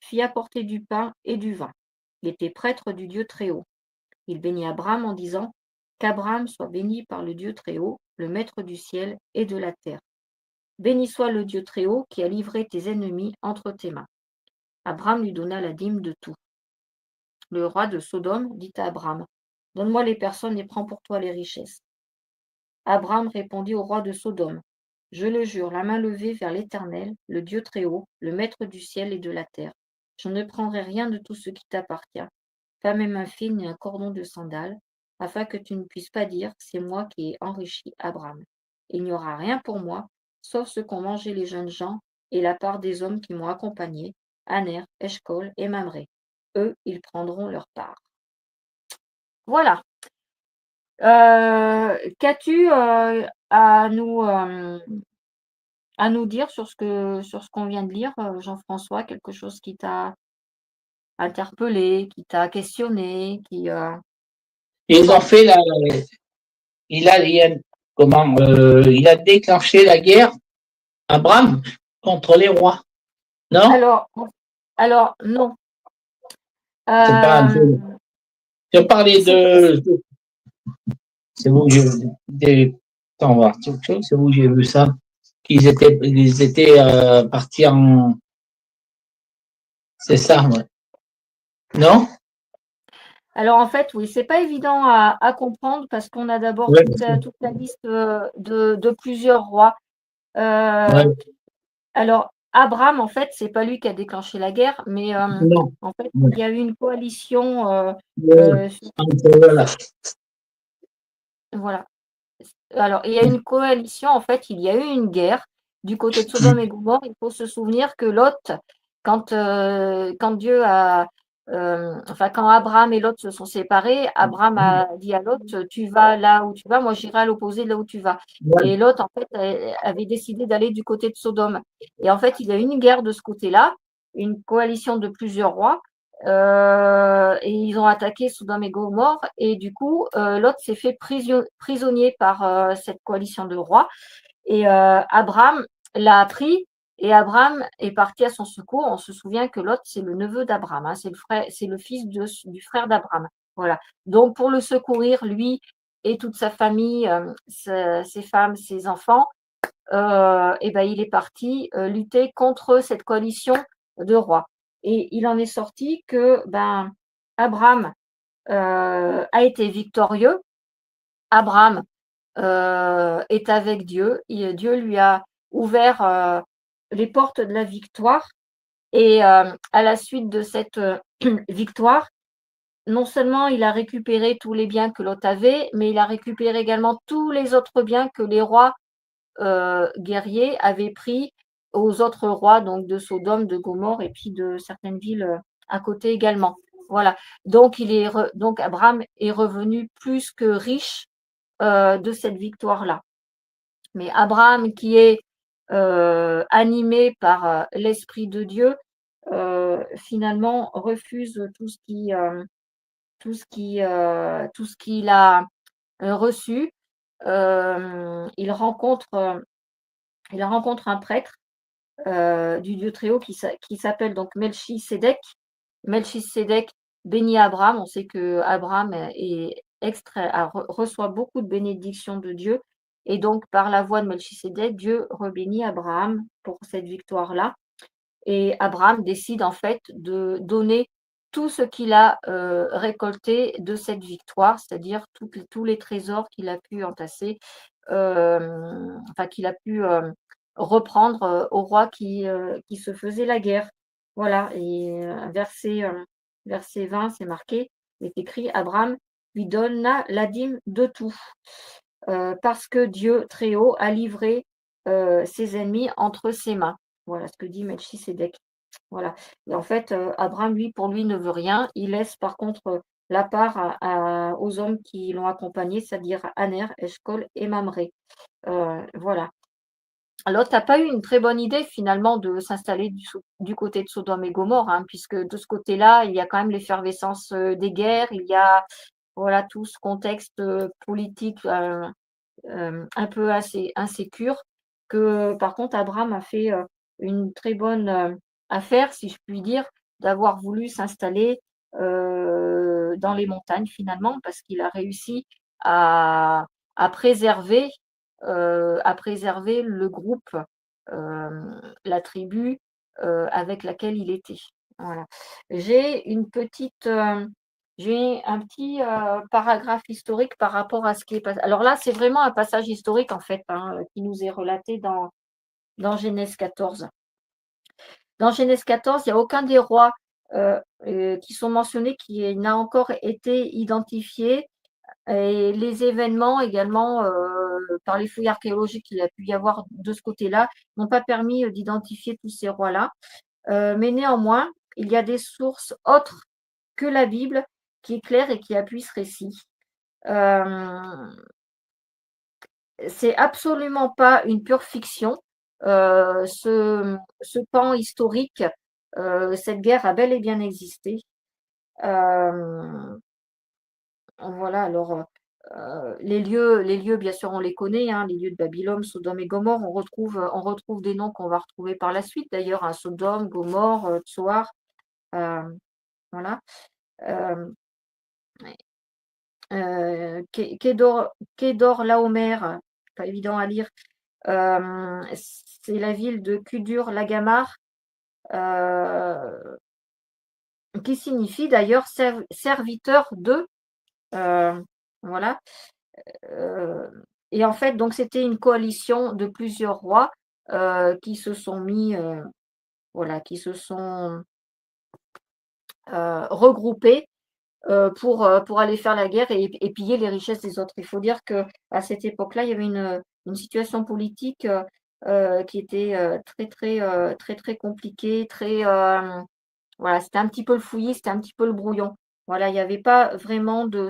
Speaker 1: fit apporter du pain et du vin. Il était prêtre du Dieu Très-Haut. Il bénit Abraham en disant qu'Abraham soit béni par le Dieu Très-Haut, le Maître du ciel et de la terre. Béni soit le Dieu Très-Haut qui a livré tes ennemis entre tes mains. Abraham lui donna la dîme de tout. Le roi de Sodome dit à Abraham, donne-moi les personnes et prends pour toi les richesses. Abraham répondit au roi de Sodome, je le jure, la main levée vers l'Éternel, le Dieu Très-Haut, le Maître du ciel et de la terre, je ne prendrai rien de tout ce qui t'appartient, pas même un fil ni un cordon de sandales, afin que tu ne puisses pas dire, c'est moi qui ai enrichi Abraham. Il n'y aura rien pour moi, sauf ce qu'ont mangé les jeunes gens et la part des hommes qui m'ont accompagné, Aner, Eshcol et Mamré. Eux, ils prendront leur part. Voilà. Qu'as-tu à nous dire sur ce qu'on vient de lire, Jean-François, quelque chose qui t'a interpellé, qui t'a questionné,
Speaker 3: Ils ont fait il a déclenché la guerre, Abraham, contre les rois. Non?
Speaker 1: Alors non.
Speaker 3: C'est pas un peu. Je parlais c'est vous, Attends, voir. C'est où j'ai vu ça? Ils étaient partis en. C'est ça, ouais. Non?
Speaker 1: Alors en fait, oui, c'est pas évident à comprendre parce qu'on a d'abord
Speaker 3: Ouais,
Speaker 1: toute la liste de plusieurs rois.
Speaker 3: ouais,
Speaker 1: Alors Abraham, en fait, c'est pas lui qui a déclenché la guerre, mais
Speaker 3: non.
Speaker 1: en fait,
Speaker 3: Ouais,
Speaker 1: il y a eu une coalition.
Speaker 3: ouais, voilà.
Speaker 1: Voilà. Alors, il y a une coalition, en fait, il y a eu une guerre du côté de Sodome et Gomorrhe. Il faut se souvenir que Lot, quand Dieu a, enfin, quand Abraham et Lot se sont séparés, Abraham a dit à Lot, tu vas là où tu vas, moi j'irai à l'opposé de là où tu vas.
Speaker 3: Ouais,
Speaker 1: Et Lot, en fait, avait décidé d'aller du côté de Sodome. Et en fait, il y a eu une guerre de ce côté-là, une coalition de plusieurs rois. Et ils ont attaqué Sodome et Gomorrhe et du coup Lot s'est fait prisonnier par cette coalition de rois et Abraham l'a pris et Abraham est parti à son secours. On se souvient que Lot c'est le neveu d'Abraham, hein, c'est le fils du frère d'Abraham. Voilà. Donc pour le secourir lui et toute sa famille, ses femmes, ses enfants, et ben, il est parti lutter contre cette coalition de rois. Et il en est sorti que ben, Abraham a été victorieux. Abraham est avec Dieu. Dieu lui a ouvert les portes de la victoire. Et à la suite de cette victoire, non seulement il a récupéré tous les biens que Lot avait, mais il a récupéré également tous les autres biens que les rois guerriers avaient pris aux autres rois, donc de Sodome, de Gomorrhe et puis de certaines villes à côté également. Voilà. Donc, donc Abraham est revenu plus que riche de cette victoire-là. Mais Abraham, qui est animé par l'Esprit de Dieu, finalement refuse tout ce qu'il a reçu. Il rencontre un prêtre du Dieu très haut qui s'appelle donc Melchisédek. Melchisédek bénit Abraham. On sait que Abraham reçoit beaucoup de bénédictions de Dieu. Et donc, par la voix de Melchisédek, Dieu rebénit Abraham pour cette victoire-là. Et Abraham décide en fait de donner tout ce qu'il a récolté de cette victoire, c'est-à-dire tous les trésors qu'il a pu entasser, enfin qu'il a pu reprendre au roi qui se faisait la guerre. Voilà, et verset 20, c'est marqué, il est écrit, Abraham lui donna la dîme de tout, parce que Dieu très haut a livré ses ennemis entre ses mains. Voilà ce que dit Melchisédek. Voilà. Et en fait, Abraham, lui, pour lui, ne veut rien. Il laisse par contre la part aux hommes qui l'ont accompagné, c'est-à-dire Aner, Eshcol et Mamré. Voilà. Alors, tu n'as pas eu une très bonne idée finalement de s'installer du côté de Sodome et Gomorrhe, hein, puisque de ce côté-là, il y a quand même l'effervescence des guerres, il y a voilà, tout ce contexte politique un peu assez insécure, que par contre Abraham a fait une très bonne affaire, si je puis dire, d'avoir voulu s'installer dans les montagnes finalement, parce qu'il a réussi à, à préserver, à préserver le groupe, la tribu avec laquelle il était. Voilà. J'ai une petite j'ai un petit paragraphe historique par rapport à ce qui est passé. Alors là, c'est vraiment un passage historique, en fait, hein, qui nous est relaté dans Genèse 14. Dans Genèse 14, il n'y a aucun des rois qui sont mentionnés qui n'a encore été identifié. Et les événements également, par les fouilles archéologiques qu'il a pu y avoir de ce côté-là, n'ont pas permis d'identifier tous ces rois-là. Mais néanmoins, il y a des sources autres que la Bible qui éclairent et qui appuient ce récit. C'est absolument pas une pure fiction. Ce pan historique, cette guerre a bel et bien existé. Voilà, alors les lieux, bien sûr, on les connaît, hein, les lieux de Babylone, Sodome et Gomorrhe. On retrouve des noms qu'on va retrouver par la suite, d'ailleurs, hein, Sodome, Gomorrhe, Tsoar, voilà. Euh, Kedor Laomer, pas évident à lire. C'est la ville de Kudur-Lagamar, qui signifie d'ailleurs serviteur de. Voilà. Et en fait, donc c'était une coalition de plusieurs rois qui se sont mis, qui se sont regroupés pour aller faire la guerre et piller les richesses des autres. Il faut dire qu'à cette époque-là, il y avait une situation politique qui était très compliquée, voilà, c'était un petit peu le fouillis, c'était un petit peu le brouillon. Voilà, il n'y avait pas vraiment de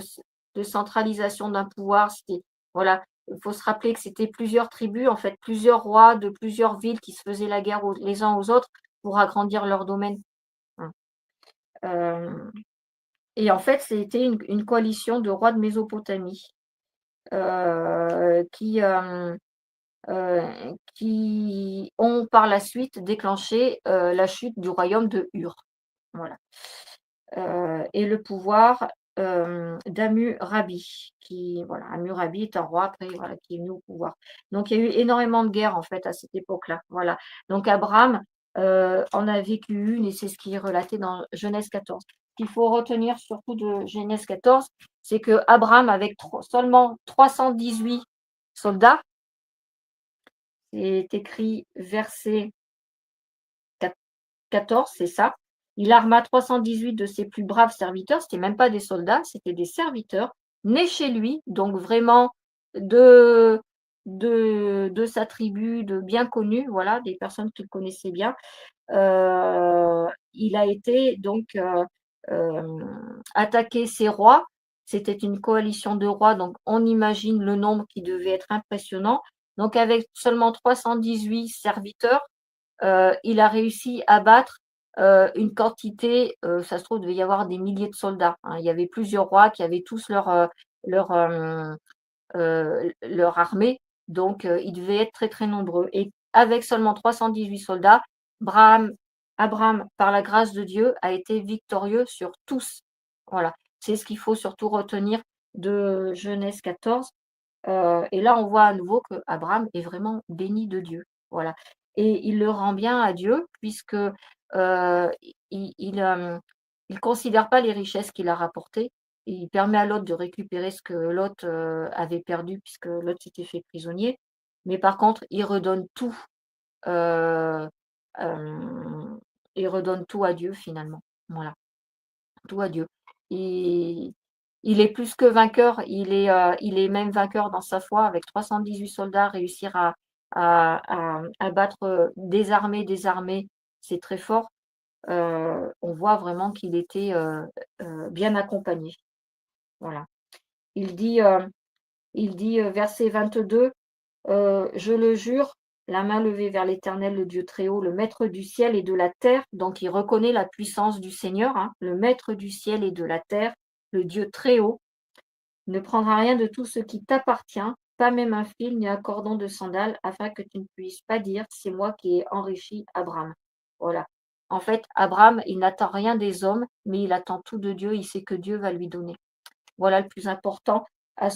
Speaker 1: centralisation d'un pouvoir. Voilà, il faut se rappeler que c'était plusieurs tribus, en fait, plusieurs rois de plusieurs villes qui se faisaient la guerre les uns aux autres pour agrandir leur domaine. Hein. Et en fait, c'était une coalition de rois de Mésopotamie qui ont par la suite déclenché la chute du royaume de Ur. Voilà. Et le pouvoir d'Hammurabi, Hammurabi est un roi après, voilà, qui est venu au pouvoir. Donc il y a eu énormément de guerres en fait à cette époque-là. Voilà. Donc Abraham en a vécu une et c'est ce qui est relaté dans Genèse 14. Ce qu'il faut retenir surtout de Genèse 14, c'est que Abraham avec seulement 318 soldats, c'est écrit verset 14, c'est ça. Il arma 318 de ses plus braves serviteurs, c'était même pas des soldats, c'était des serviteurs, nés chez lui, donc vraiment de sa tribu, de bien connus, voilà, des personnes qu'il connaissait bien. Il a été donc attaquer ces rois. C'était une coalition de rois, donc on imagine le nombre qui devait être impressionnant. Donc avec seulement 318 serviteurs, il a réussi à battre une quantité, ça se trouve, il devait y avoir des milliers de soldats. Hein. Il y avait plusieurs rois qui avaient tous leur armée, donc ils devaient être très nombreux. Et avec seulement 318 soldats, Abraham, par la grâce de Dieu, a été victorieux sur tous. Voilà, c'est ce qu'il faut surtout retenir de Genèse 14. Et là, on voit à nouveau que Abraham est vraiment béni de Dieu. Voilà. Et il le rend bien à Dieu, puisque il ne considère pas les richesses qu'il a rapportées. Il permet à Lot de récupérer ce que Lot avait perdu, puisque Lot s'était fait prisonnier. Mais par contre, il redonne tout. euh, il redonne tout à Dieu, finalement. Voilà. Tout à Dieu. Et il est plus que vainqueur, il est même vainqueur dans sa foi avec 318 soldats, réussir à battre des armées, c'est très fort. On voit vraiment qu'il était bien accompagné. Voilà. Il dit, verset 22, je le jure, la main levée vers l'Éternel, le Dieu très haut, le maître du ciel et de la terre. Donc il reconnaît la puissance du Seigneur, hein, le maître du ciel et de la terre, le Dieu très haut, ne prendra rien de tout ce qui t'appartient, pas même un fil ni un cordon de sandale, afin que tu ne puisses pas dire, c'est moi qui ai enrichi Abraham. Voilà. En fait, Abraham, il n'attend rien des hommes, mais il attend tout de Dieu, il sait que Dieu va lui donner. Voilà le plus important à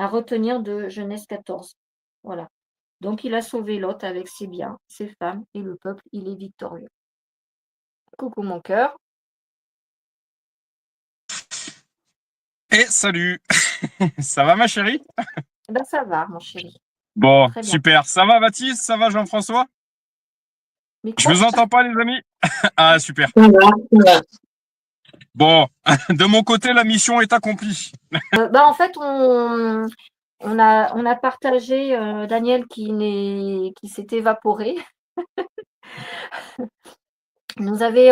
Speaker 1: retenir de Genèse 14. Voilà. Donc, il a sauvé Lot avec ses biens, ses femmes et le peuple. Il est victorieux. Coucou mon cœur.
Speaker 4: Et salut. Ça va ma chérie?
Speaker 1: Ben, ça va, mon chéri.
Speaker 4: Bon,
Speaker 1: Très bien.
Speaker 4: super. Ça va Baptiste? Ça va Jean-François?
Speaker 1: Mais
Speaker 4: Je vous entends pas les amis? Ah super.
Speaker 3: Voilà.
Speaker 4: Bon, de mon côté, la mission est accomplie.
Speaker 1: En fait, on a partagé Daniel qui s'est évaporé. Nous avait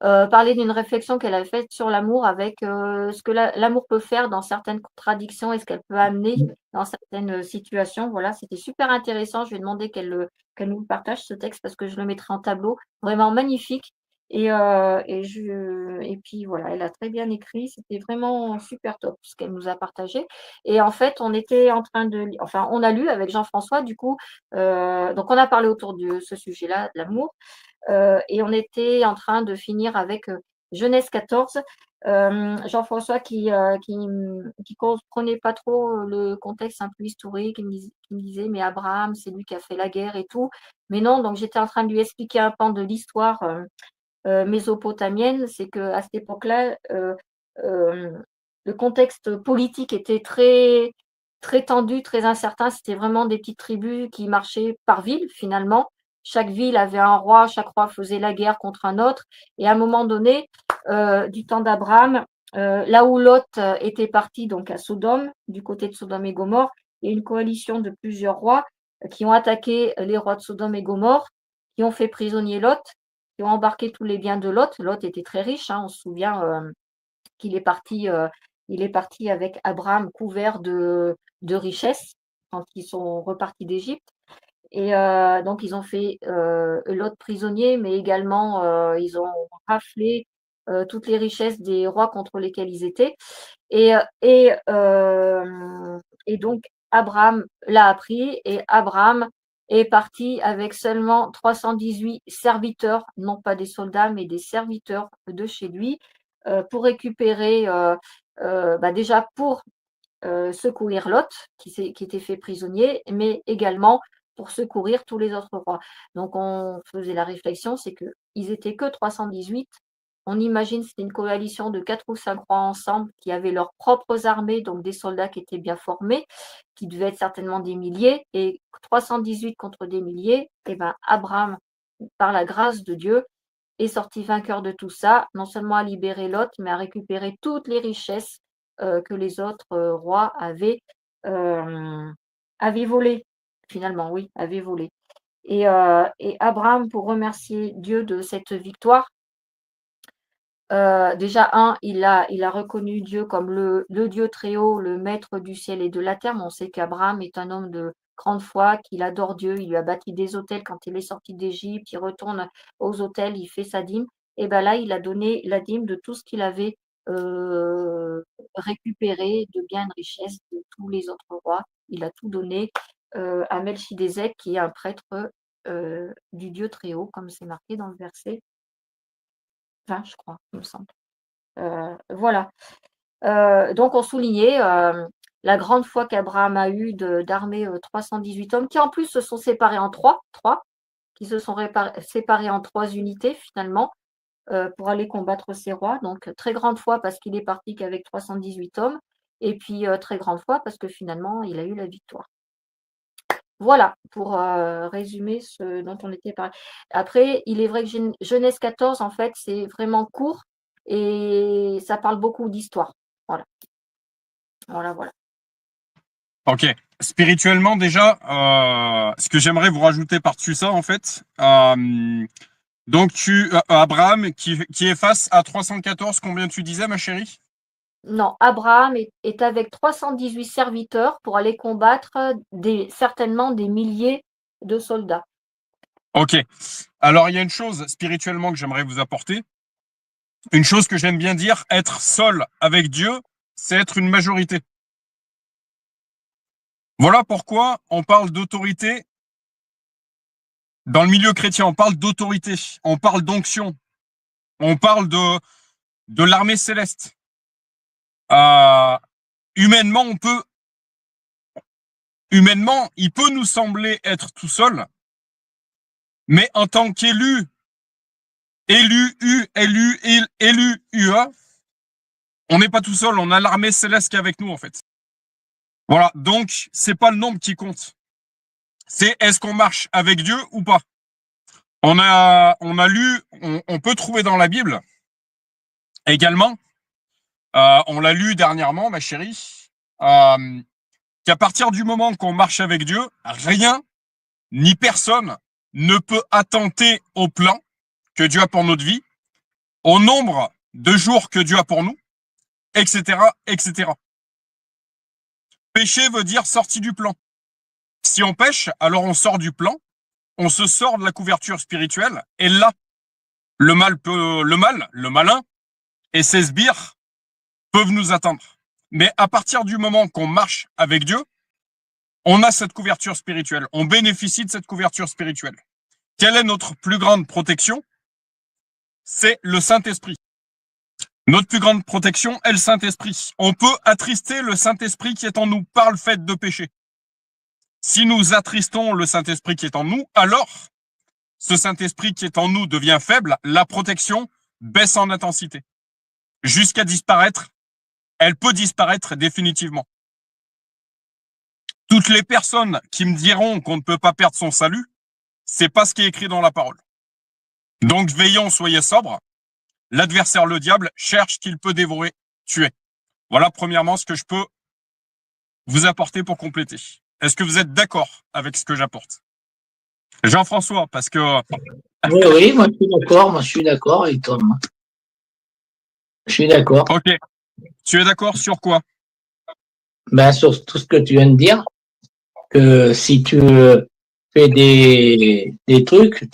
Speaker 1: parlé d'une réflexion qu'elle avait faite sur l'amour avec ce que l'amour peut faire dans certaines contradictions et ce qu'elle peut amener dans certaines situations. Voilà, c'était super intéressant. Je lui ai demandé qu'elle nous partage ce texte parce que je le mettrai en tableau. Vraiment magnifique. Et puis voilà, elle a très bien écrit. C'était vraiment super top ce qu'elle nous a partagé. Et en fait, on était en train on a lu avec Jean-François, du coup. Donc, on a parlé autour de ce sujet-là, de l'amour. Et on était en train de finir avec Genèse 14, Jean-François qui comprenait pas trop le contexte un peu historique, qui me disait: «Mais Abraham, c'est lui qui a fait la guerre et tout». Mais non, donc j'étais en train de lui expliquer un pan de l'histoire, mésopotamienne. C'est qu'à cette époque-là, le contexte politique était très très tendu, très incertain. C'était vraiment des petites tribus qui marchaient par ville, finalement. Chaque ville avait un roi, chaque roi faisait la guerre contre un autre et à un moment donné, du temps d'Abraham, là où Lot, était parti, donc à Sodome, du côté de Sodome et Gomorrhe, il y a une coalition de plusieurs rois, qui ont attaqué les rois de Sodome et Gomorrhe, qui ont fait prisonnier Lot, qui ont embarqué tous les biens de Lot. Lot était très riche, hein, on se souvient, qu'il est parti, il est parti avec Abraham couvert de richesses quand ils sont repartis d'Égypte. Et donc ils ont fait Lot prisonnier, mais également ils ont raflé toutes les richesses des rois contre lesquels ils étaient. Et, euh, et, euh, et donc Abraham l'a appris et Abraham est parti avec seulement 318 serviteurs, non pas des soldats, mais des serviteurs de chez lui, pour récupérer, déjà pour secourir Lot, qui était fait prisonnier, mais également pour secourir tous les autres rois. Donc on faisait la réflexion, c'est qu'ils étaient que 318. On imagine c'était une coalition de 4 ou 5 rois ensemble qui avaient leurs propres armées, donc des soldats qui étaient bien formés, qui devaient être certainement des milliers, et 318 contre des milliers, et ben Abraham, par la grâce de Dieu, est sorti vainqueur de tout ça, non seulement à libérer Lot, mais à récupérer toutes les richesses que les autres rois euh, avaient volées, finalement, oui, avaient volé. Et Abraham, pour remercier Dieu de cette victoire, déjà, il a reconnu Dieu comme le Dieu très haut, le maître du ciel et de la terre. Mais on sait qu'Abraham est un homme de grande foi, qu'il adore Dieu. Il lui a bâti des autels quand il est sorti d'Égypte. Il retourne aux autels, il fait sa dîme. Et bien là, il a donné la dîme de tout ce qu'il avait récupéré de biens et de richesses de tous les autres rois. Il a tout donné à Melchizedek, qui est un prêtre du Dieu très haut, comme c'est marqué dans le verset 20, je crois, il me semble. Voilà. Donc on soulignait la grande foi qu'Abraham a eue d'armer 318 hommes, qui en plus se sont séparés en trois, qui se sont séparés en 3 unités finalement, pour aller combattre ces rois. Donc très grande foi parce qu'il est parti qu'avec 318 hommes, et puis très grande foi parce que finalement il a eu la victoire. Voilà, pour résumer ce dont on était parlé. Après, il est vrai que Genèse 14, en fait, c'est vraiment court et ça parle beaucoup d'histoire. Voilà. Voilà.
Speaker 4: Ok. Spirituellement, déjà, ce que j'aimerais vous rajouter par-dessus ça, en fait, donc Abraham, qui est face à 314, combien tu disais, ma chérie?
Speaker 1: Non, Abraham est avec 318 serviteurs pour aller combattre certainement des milliers de soldats.
Speaker 4: Ok. Alors, il y a une chose spirituellement que j'aimerais vous apporter. Une chose que j'aime bien dire, être seul avec Dieu, c'est être une majorité. Voilà pourquoi on parle d'autorité. Dans le milieu chrétien, on parle d'autorité, on parle d'onction, on parle de l'armée céleste. Humainement, il peut nous sembler être tout seul, mais en tant qu'élu, UA, on n'est pas tout seul, on a l'armée céleste qui est avec nous, en fait. Voilà, donc c'est pas le nombre qui compte. C'est est-ce qu'on marche avec Dieu ou pas. On a lu, on peut trouver dans la Bible également, on l'a lu dernièrement, ma chérie, qu'à partir du moment qu'on marche avec Dieu, rien ni personne ne peut attenter au plan que Dieu a pour notre vie, au nombre de jours que Dieu a pour nous, etc., etc. Pécher veut dire sortie du plan. Si on pêche, alors on sort du plan, on se sort de la couverture spirituelle, et là, le malin et ses sbires peuvent nous atteindre. Mais à partir du moment qu'on marche avec Dieu, on a cette couverture spirituelle, on bénéficie de cette couverture spirituelle. Quelle est notre plus grande protection? C'est le Saint-Esprit. Notre plus grande protection est le Saint-Esprit. On peut attrister le Saint-Esprit qui est en nous par le fait de pécher. Si nous attristons le Saint-Esprit qui est en nous, alors ce Saint-Esprit qui est en nous devient faible, la protection baisse en intensité. Jusqu'à disparaître, elle peut disparaître définitivement. Toutes les personnes qui me diront qu'on ne peut pas perdre son salut, c'est pas ce qui est écrit dans la parole. Donc veillons, soyez sobres. L'adversaire, le diable, cherche qu'il peut dévorer, tuer. Voilà premièrement ce que je peux vous apporter pour compléter. Est-ce que vous êtes d'accord avec ce que j'apporte? Jean-François, parce que...
Speaker 3: Oui, oui, moi je suis d'accord avec toi. Moi. Je suis d'accord.
Speaker 4: Ok. Tu es d'accord sur quoi?
Speaker 3: Ben, sur tout ce que tu viens de dire, que si tu fais des trucs,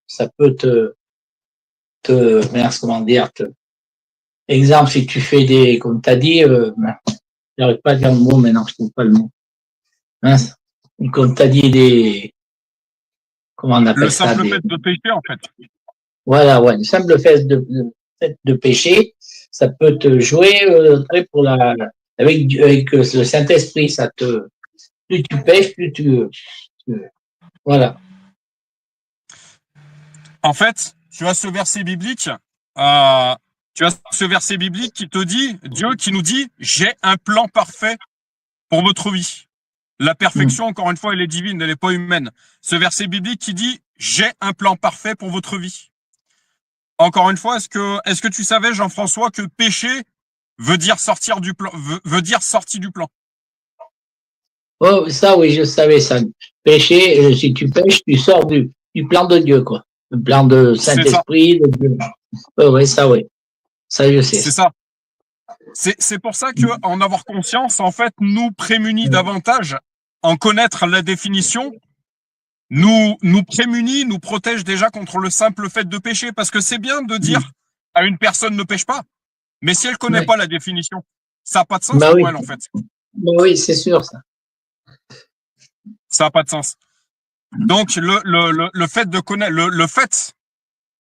Speaker 3: ça peut merde, comment dire, exemple, si tu fais des, comme tu as dit, j'arrive pas à dire le mot maintenant, je trouve pas le mot. Mince. Comme tu as dit, comment on appelle ça?
Speaker 4: Le simple fait de pécher, en fait.
Speaker 3: Voilà, ouais, le simple fait de pécher, ça peut te jouer pour avec le Saint-Esprit, plus tu pêches, plus voilà.
Speaker 4: En fait, tu as ce verset biblique, qui te dit, Dieu qui nous dit, j'ai un plan parfait pour votre vie. La perfection, encore une fois, elle est divine, elle n'est pas humaine. Ce verset biblique qui dit, j'ai un plan parfait pour votre vie. Encore une fois, est-ce que tu savais, Jean-François, que pécher veut dire sortir du plan, veut dire sortie du plan?
Speaker 3: Oh, ça, oui, je savais ça. Pécher, si tu pêches, tu sors du plan de Dieu, quoi. Le plan de Saint-Esprit, de Dieu. Oui, ça, oui. Ça, je sais.
Speaker 4: C'est ça. C'est pour ça que en avoir conscience, en fait, nous prémunit davantage, en connaître la définition, nous prémunit, nous protège déjà contre le simple fait de pécher, parce que c'est bien de dire à une personne ne pêche pas, mais si elle connaît pas la définition, ça n'a pas de sens pour elle, en fait.
Speaker 3: Oui, c'est sûr, ça.
Speaker 4: Ça n'a pas de sens. Donc, le fait de connaître, le fait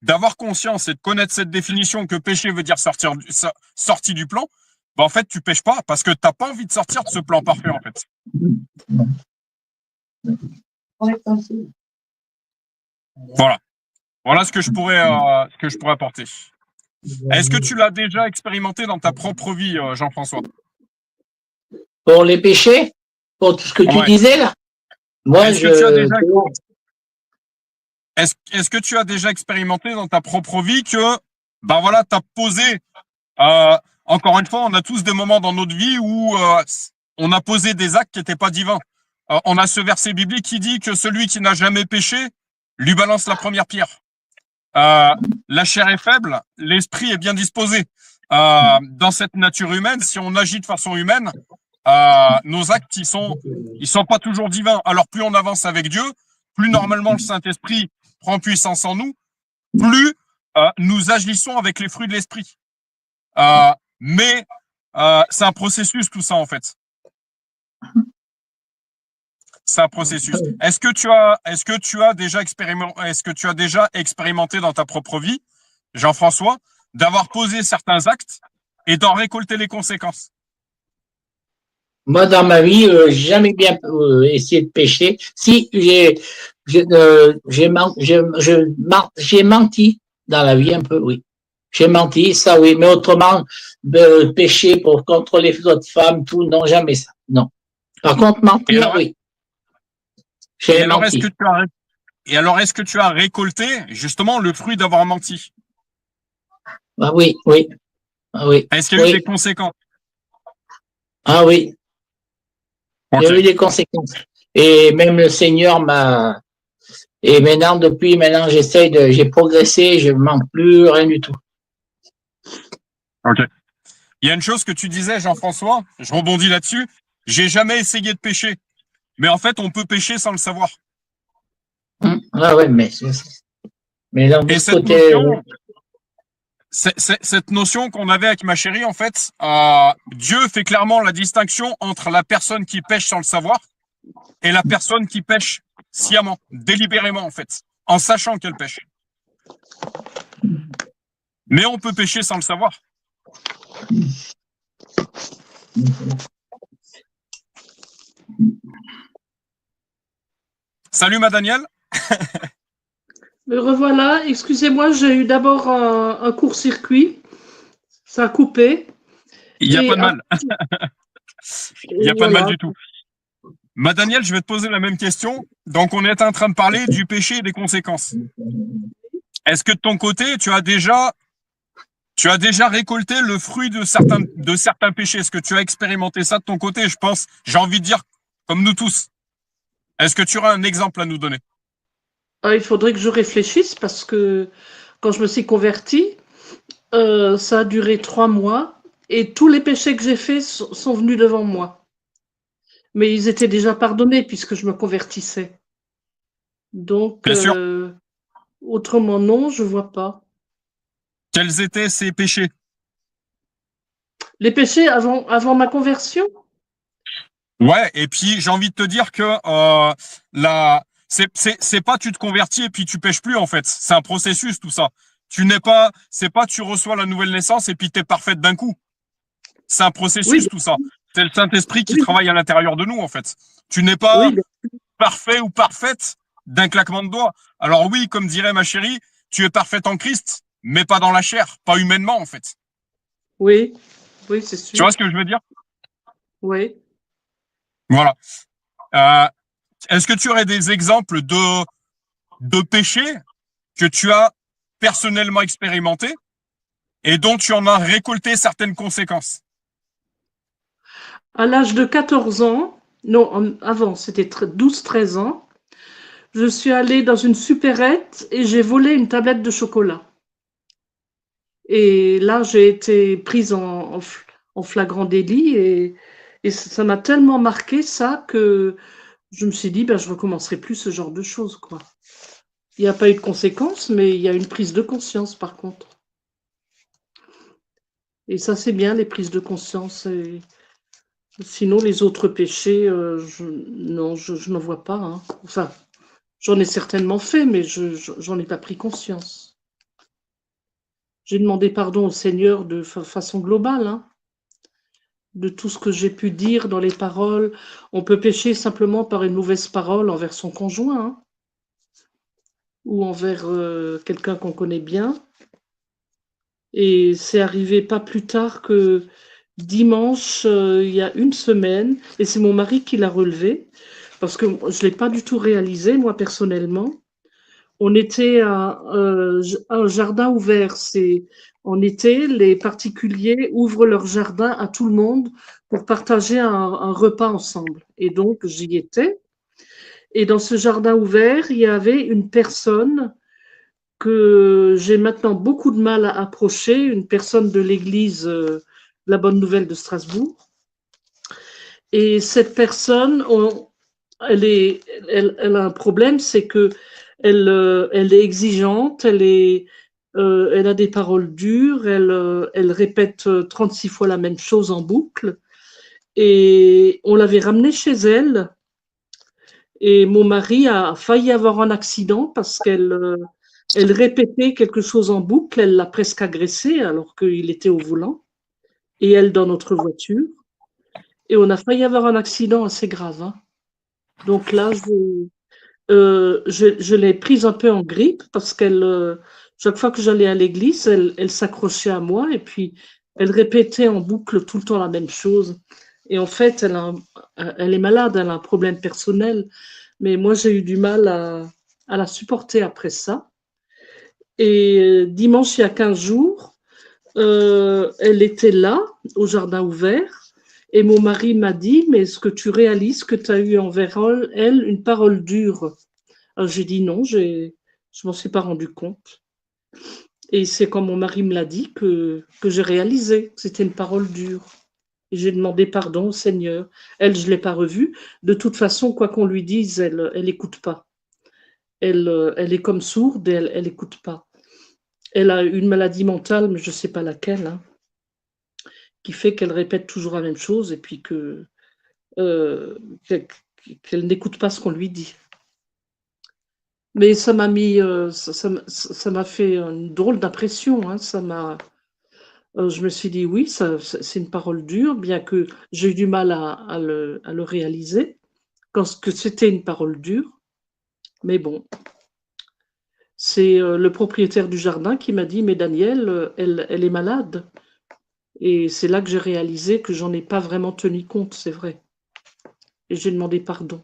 Speaker 4: d'avoir conscience et de connaître cette définition que pécher veut dire sortie du plan, bah en fait, tu pêches pas parce que tu n'as pas envie de sortir de ce plan parfait, en fait. Voilà. Voilà ce que je pourrais apporter. Est-ce que tu l'as déjà expérimenté dans ta propre vie, Jean-François?
Speaker 3: Pour les péchés? Pour tout ce que tu disais, là? Moi,
Speaker 4: est-ce que tu as déjà expérimenté dans ta propre vie que, ben voilà, tu as posé, encore une fois, on a tous des moments dans notre vie où on a posé des actes qui n'étaient pas divins. On a ce verset biblique qui dit que celui qui n'a jamais péché lui balance la première pierre. La chair est faible, l'esprit est bien disposé. Dans cette nature humaine, si on agit de façon humaine, nos actes, ils sont pas toujours divins. Alors plus on avance avec Dieu, plus normalement le Saint-Esprit prend puissance en nous, plus nous agissons avec les fruits de l'esprit. Mais c'est un processus tout ça en fait. C'est un processus. Est-ce que tu as déjà expérimenté dans ta propre vie, Jean-François, d'avoir posé certains actes et d'en récolter les conséquences?
Speaker 3: Moi, dans ma vie, j'ai jamais bien essayé de pécher. Si j'ai menti dans la vie un peu, oui. J'ai menti, ça oui, mais autrement, pécher pour contrôler les autres femmes, tout, non, jamais ça. Non. Par contre, mentir, oui.
Speaker 4: Et alors, est-ce que tu as récolté justement le fruit d'avoir menti?
Speaker 3: Ah oui, oui. Ah oui.
Speaker 4: Est-ce qu'il y a eu des conséquences?
Speaker 3: Ah oui. Il y a eu des conséquences. Et même le Seigneur m'a... Et maintenant, j'ai progressé, je ne mens plus, rien du tout.
Speaker 4: Ok. Il y a une chose que tu disais, Jean-François, je rebondis là-dessus. J'ai jamais essayé de pécher. Mais en fait, on peut pécher sans le savoir.
Speaker 3: Ah ouais, mais là, de ce côté...
Speaker 4: Cette notion qu'on avait avec ma chérie, en fait, Dieu fait clairement la distinction entre la personne qui pêche sans le savoir et la personne qui pêche sciemment, délibérément, en fait, en sachant qu'elle pêche. Mais on peut pécher sans le savoir. Salut ma Daniel.
Speaker 2: Me revoilà. Excusez-moi, j'ai eu d'abord un court-circuit. Ça a coupé.
Speaker 4: Il n'y a pas
Speaker 2: Et,
Speaker 4: de mal. Il n'y a pas de mal
Speaker 2: voilà.
Speaker 4: du tout. Ma Daniel, je vais te poser la même question. Donc, on est en train de parler du péché et des conséquences. Est-ce que de ton côté, tu as déjà récolté le fruit de certains péchés? Est-ce que tu as expérimenté ça de ton côté? Je pense, j'ai envie de dire, comme nous tous. Est-ce que tu auras un exemple à nous donner?
Speaker 2: Il faudrait que je réfléchisse parce que quand je me suis convertie, ça a duré 3 mois et tous les péchés que j'ai faits sont venus devant moi. Mais ils étaient déjà pardonnés puisque je me convertissais. Donc,
Speaker 4: Bien sûr.
Speaker 2: autrement, non, je vois pas.
Speaker 4: Quels étaient ces péchés?
Speaker 2: Les péchés avant ma conversion?
Speaker 4: Ouais, et puis j'ai envie de te dire que c'est pas tu te convertis et puis tu pêches plus en fait. C'est un processus tout ça. C'est pas tu reçois la nouvelle naissance et puis t'es parfaite d'un coup. C'est un
Speaker 2: Oui,
Speaker 4: processus tout ça. C'est le Saint-Esprit qui
Speaker 2: oui,
Speaker 4: travaille à l'intérieur de nous en fait. Tu n'es
Speaker 2: oui,
Speaker 4: pas parfait ou parfaite d'un claquement de doigts. Alors oui, comme dirait ma chérie, tu es parfaite en Christ, mais pas dans la chair, pas humainement en fait.
Speaker 2: oui, oui, c'est
Speaker 4: Tu vois
Speaker 2: sûr.
Speaker 4: ce que je veux dire?
Speaker 2: Oui.
Speaker 4: Voilà. Est-ce que tu aurais des exemples de péchés que tu as personnellement expérimenté et dont tu en as récolté certaines conséquences?
Speaker 2: À l'âge de 14 ans, non, avant, c'était 12-13 ans, je suis allée dans une supérette et j'ai volé une tablette de chocolat. Et là, j'ai été prise en flagrant délit et ça m'a tellement marqué ça que je me suis dit, ben, je recommencerai plus ce genre de choses, quoi. Il n'y a pas eu de conséquences, mais il y a une prise de conscience, par contre. Et ça, c'est bien, les prises de conscience. Et sinon, les autres péchés, non, je n'en vois pas, hein. Enfin, j'en ai certainement fait, mais j'en ai pas pris conscience. J'ai demandé pardon au Seigneur de façon globale, hein, de tout ce que j'ai pu dire dans les paroles. On peut pécher simplement par une mauvaise parole envers son conjoint, hein, ou envers quelqu'un qu'on connaît bien. Et c'est arrivé pas plus tard que dimanche, il y a une semaine, et c'est mon mari qui l'a relevé, parce que je ne l'ai pas du tout réalisé, moi personnellement. On était à un jardin ouvert. En été, les particuliers ouvrent leur jardin à tout le monde pour partager un repas ensemble. Et donc, j'y étais. Et dans ce jardin ouvert, il y avait une personne que j'ai maintenant beaucoup de mal à approcher, une personne de l'église La Bonne Nouvelle de Strasbourg. Et cette personne, elle a un problème, c'est que elle est exigeante, elle a des paroles dures, elle répète 36 fois la même chose en boucle. Et on l'avait ramenée chez elle. Et mon mari a failli avoir un accident parce elle répétait quelque chose en boucle. Elle l'a presque agressé alors qu'il était au volant. Et elle dans notre voiture. Et on a failli avoir un accident assez grave, hein. Donc là, je l'ai prise un peu en grippe parce chaque fois que j'allais à l'église, elle s'accrochait à moi et puis elle répétait en boucle tout le temps la même chose. Et en fait, elle est malade, elle a un problème personnel. Mais moi, j'ai eu du mal à la supporter après ça. Et dimanche, il y a 15 jours, elle était là, au jardin ouvert. Et mon mari m'a dit, mais est-ce que tu réalises que tu as eu envers elle une parole dure? Alors j'ai dit non, je m'en suis pas rendu compte. Et c'est quand mon mari me l'a dit que j'ai réalisé que c'était une parole dure. Et j'ai demandé pardon au Seigneur. Elle, je ne l'ai pas revue. De toute façon, quoi qu'on lui dise, elle écoute pas. Elle est comme sourde et elle écoute pas. Elle a une maladie mentale, mais je ne sais pas laquelle, hein, qui fait qu'elle répète toujours la même chose et puis euh, qu'elle n'écoute pas ce qu'on lui dit. Mais ça m'a mis, ça m'a fait une drôle d'impression, hein, je me suis dit oui, c'est une parole dure, bien que j'ai eu du mal à le réaliser, que c'était une parole dure. Mais bon, c'est le propriétaire du jardin qui m'a dit, mais Daniel, elle est malade. Et c'est là que j'ai réalisé que j'en ai pas vraiment tenu compte, c'est vrai. Et j'ai demandé pardon.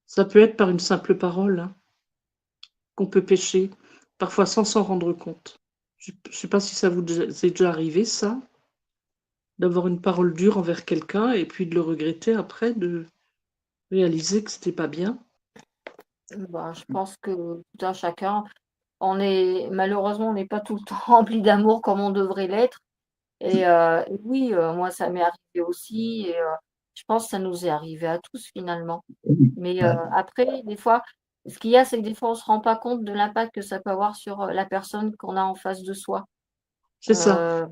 Speaker 2: Ça peut être par une simple parole, hein, qu'on peut pécher, parfois sans s'en rendre compte. Je ne sais pas si ça vous est déjà arrivé, ça, d'avoir une parole dure envers quelqu'un et puis de le regretter après, de réaliser que c'était pas bien.
Speaker 1: Ben, je pense que tout un chacun, malheureusement, on n'est pas tout le temps rempli d'amour comme on devrait l'être. Et oui, moi, ça m'est arrivé aussi. Et je pense que ça nous est arrivé à tous finalement. Mais après, des fois, ce qu'il y a, c'est que des fois, on ne se rend pas compte de l'impact que ça peut avoir sur la personne qu'on a en face de soi.
Speaker 2: C'est ça,
Speaker 1: Euh,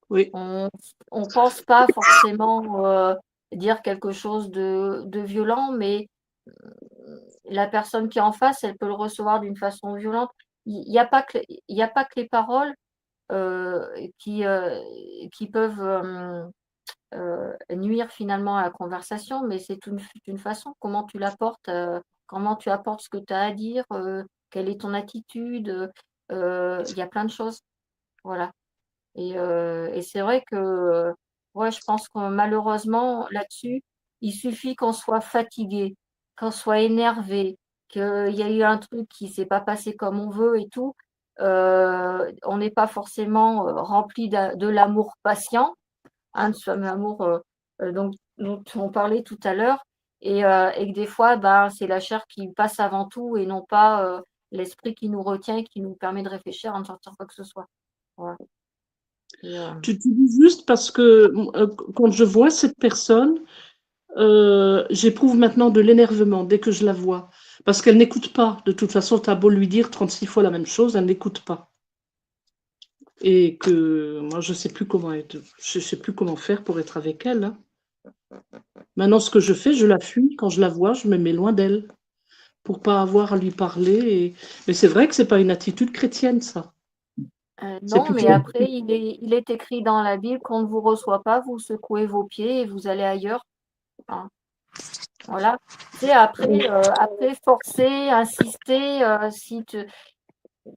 Speaker 2: oui.
Speaker 1: on ne pense pas forcément dire quelque chose de violent, mais la personne qui est en face, elle peut le recevoir d'une façon violente. Il n'y a pas que, il y a pas que les paroles euh, qui, euh, qui peuvent nuire finalement à la conversation, mais c'est une façon, comment tu l'apportes, comment tu apportes ce que tu as à dire, quelle est ton attitude, il y a plein de choses. Voilà. Et c'est vrai que, ouais, je pense que malheureusement, là-dessus, il suffit qu'on soit fatigué, qu'on soit énervé, qu'il y a eu un truc qui s'est pas passé comme on veut et tout. On n'est pas forcément rempli de l'amour patient, hein, de ce fameux amour dont on parlait tout à l'heure, et que des fois, ben, c'est la chair qui passe avant tout et non pas l'esprit qui nous retient et qui nous permet de réfléchir avant de sortir quoi que ce soit. Voilà.
Speaker 2: Tu dis juste parce que quand je vois cette personne, j'éprouve maintenant de l'énervement dès que je la vois. Parce qu'elle n'écoute pas. De toute façon, tu as beau lui dire 36 fois la même chose, elle n'écoute pas. Et que moi, je sais plus je sais plus comment faire pour être avec elle, hein. Maintenant, ce que je fais, je la fuis. Quand je la vois, je me mets loin d'elle pour pas avoir à lui parler. Mais c'est vrai que c'est pas une attitude chrétienne, ça. C'est
Speaker 1: Non, mais
Speaker 2: plutôt.
Speaker 1: après, il est écrit dans la Bible qu'on ne vous reçoit pas, vous secouez vos pieds et vous allez ailleurs. Hein. Voilà. Tu sais, après forcer, insister,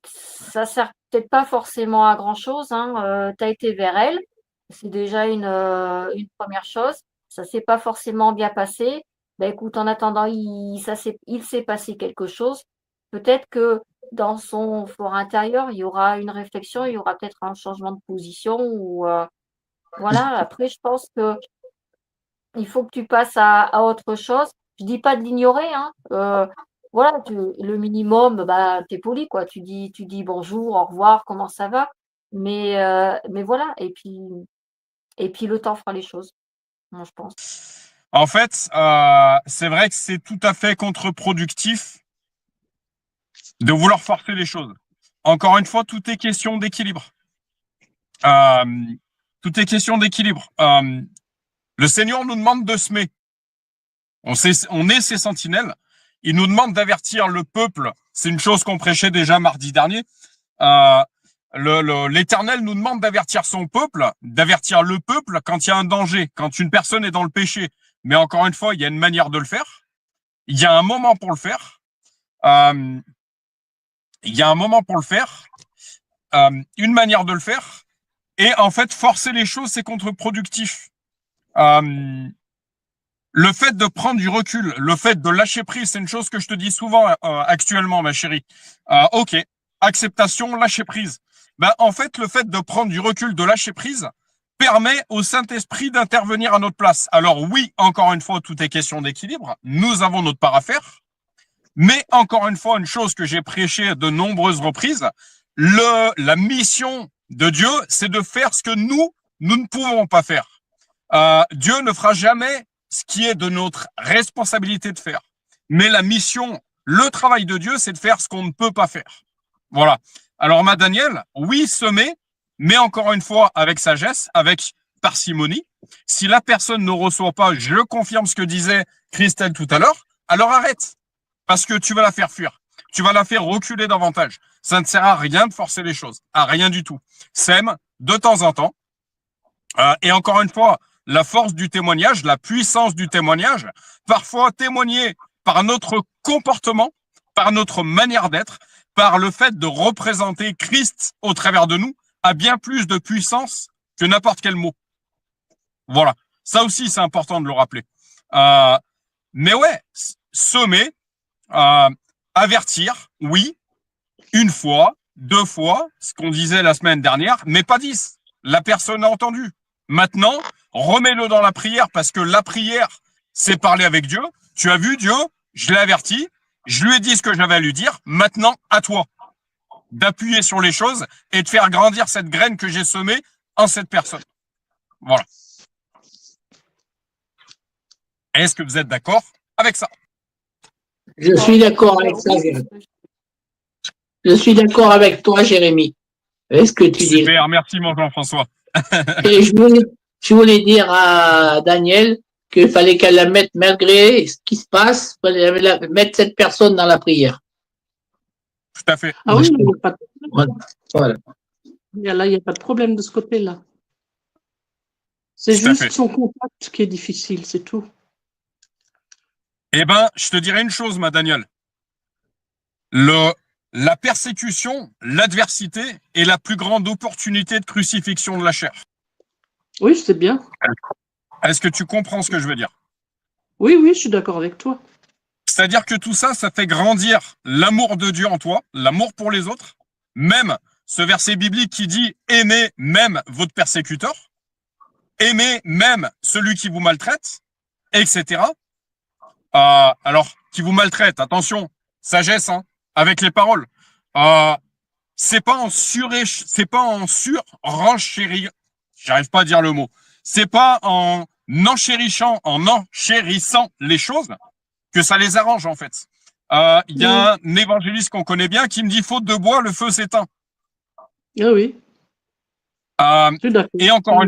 Speaker 1: ça sert peut-être pas forcément à grand-chose. Hein. Tu as été vers elle, c'est déjà une première chose. Ça s'est pas forcément bien passé. Ben écoute, en attendant, il s'est passé quelque chose. Peut-être que dans son fort intérieur, il y aura une réflexion, il y aura peut-être un changement de position ou voilà. Après, je pense que il faut que tu passes à autre chose. Je dis pas de l'ignorer, hein. Voilà, le minimum, bah, tu es poli, quoi. Tu dis bonjour, au revoir, comment ça va? Mais voilà, et puis le temps fera les choses, moi, je pense.
Speaker 4: En fait, c'est vrai que c'est tout à fait contre-productif de vouloir forcer les choses. Encore une fois, tout est question d'équilibre. Tout est question d'équilibre. Le Seigneur nous demande de semer. On est ses sentinelles. Il nous demande d'avertir le peuple. C'est une chose qu'on prêchait déjà mardi dernier. L'Éternel nous demande d'avertir son peuple, d'avertir le peuple quand il y a un danger, quand une personne est dans le péché. Mais encore une fois, il y a une manière de le faire. Il y a un moment pour le faire. Il y a un moment pour le faire. Une manière de le faire. Et en fait, forcer les choses, c'est contre-productif. Le fait de prendre du recul, le fait de lâcher prise, c'est une chose que je te dis souvent actuellement, ma chérie. Ok, acceptation, lâcher prise. Ben, en fait, le fait de prendre du recul, de lâcher prise, permet au Saint-Esprit d'intervenir à notre place. Alors oui, encore une fois, tout est question d'équilibre. Nous avons notre part à faire. Mais encore une fois, une chose que j'ai prêchée de nombreuses reprises, la mission de Dieu, c'est de faire ce que nous ne pouvons pas faire. Dieu ne fera jamais ce qui est de notre responsabilité de faire. Mais la mission, le travail de Dieu, c'est de faire ce qu'on ne peut pas faire. Voilà. Alors, ma Daniel, oui, semer, mais encore une fois, avec sagesse, avec parcimonie. Si la personne ne reçoit pas, je confirme ce que disait Christelle tout à l'heure, alors arrête. Parce que tu vas la faire fuir. tu vas la faire reculer davantage. Ça ne sert à rien de forcer les choses, à rien du tout. Sème de temps en temps. Et encore une fois, la force du témoignage, la puissance du témoignage, parfois témoigner par notre comportement, par notre manière d'être, par le fait de représenter Christ au travers de nous, a bien plus de puissance que n'importe quel mot. Voilà. Ça aussi, c'est important de le rappeler. Mais ouais, semer, avertir, oui, une fois, 2 fois, ce qu'on disait la semaine dernière, mais pas 10. La personne a entendu. Maintenant, remets-le dans la prière parce que la prière, c'est parler avec Dieu. Tu as vu Dieu, je l'ai averti, je lui ai dit ce que j'avais à lui dire. Maintenant, à toi d'appuyer sur les choses et de faire grandir cette graine que j'ai semée en cette personne. Voilà. Est-ce que vous êtes d'accord avec ça?
Speaker 3: Je suis d'accord avec ça, Jérémy. Je suis d'accord avec toi, Jérémy. Est-ce que tu dis?
Speaker 4: Super, merci mon Jean-François.
Speaker 3: Et je voulais dire à Daniel qu'il fallait qu'elle la mette, malgré ce qui se passe, il fallait mettre cette personne dans la prière.
Speaker 4: Tout à fait.
Speaker 2: Ah oui, il n'y a pas de
Speaker 3: Voilà.
Speaker 2: Là, il n'y a pas de problème de ce côté-là. C'est
Speaker 4: Tout à fait.
Speaker 2: juste son contact qui est difficile, c'est tout.
Speaker 4: Eh ben, je te dirais une chose, ma Daniel. La persécution, l'adversité est la plus grande opportunité de crucifixion de la chair.
Speaker 2: Oui, je sais bien.
Speaker 4: Est-ce que tu comprends ce que je veux dire?
Speaker 2: Oui, oui, je suis d'accord avec toi.
Speaker 4: C'est-à-dire que tout ça, ça fait grandir l'amour de Dieu en toi, l'amour pour les autres, même ce verset biblique qui dit « Aimez même votre persécuteur », « Aimez même celui qui vous maltraite », etc. Alors, qui vous maltraite, attention, sagesse, hein, avec les paroles. C'est pas en surenchérir, j'arrive pas à dire le mot. C'est pas en enchérissant les choses que ça les arrange, en fait. Il y a un évangéliste qu'on connaît bien qui me dit, faute de bois, le feu s'éteint.
Speaker 2: Ah oui. Je suis d'accord.
Speaker 4: Et encore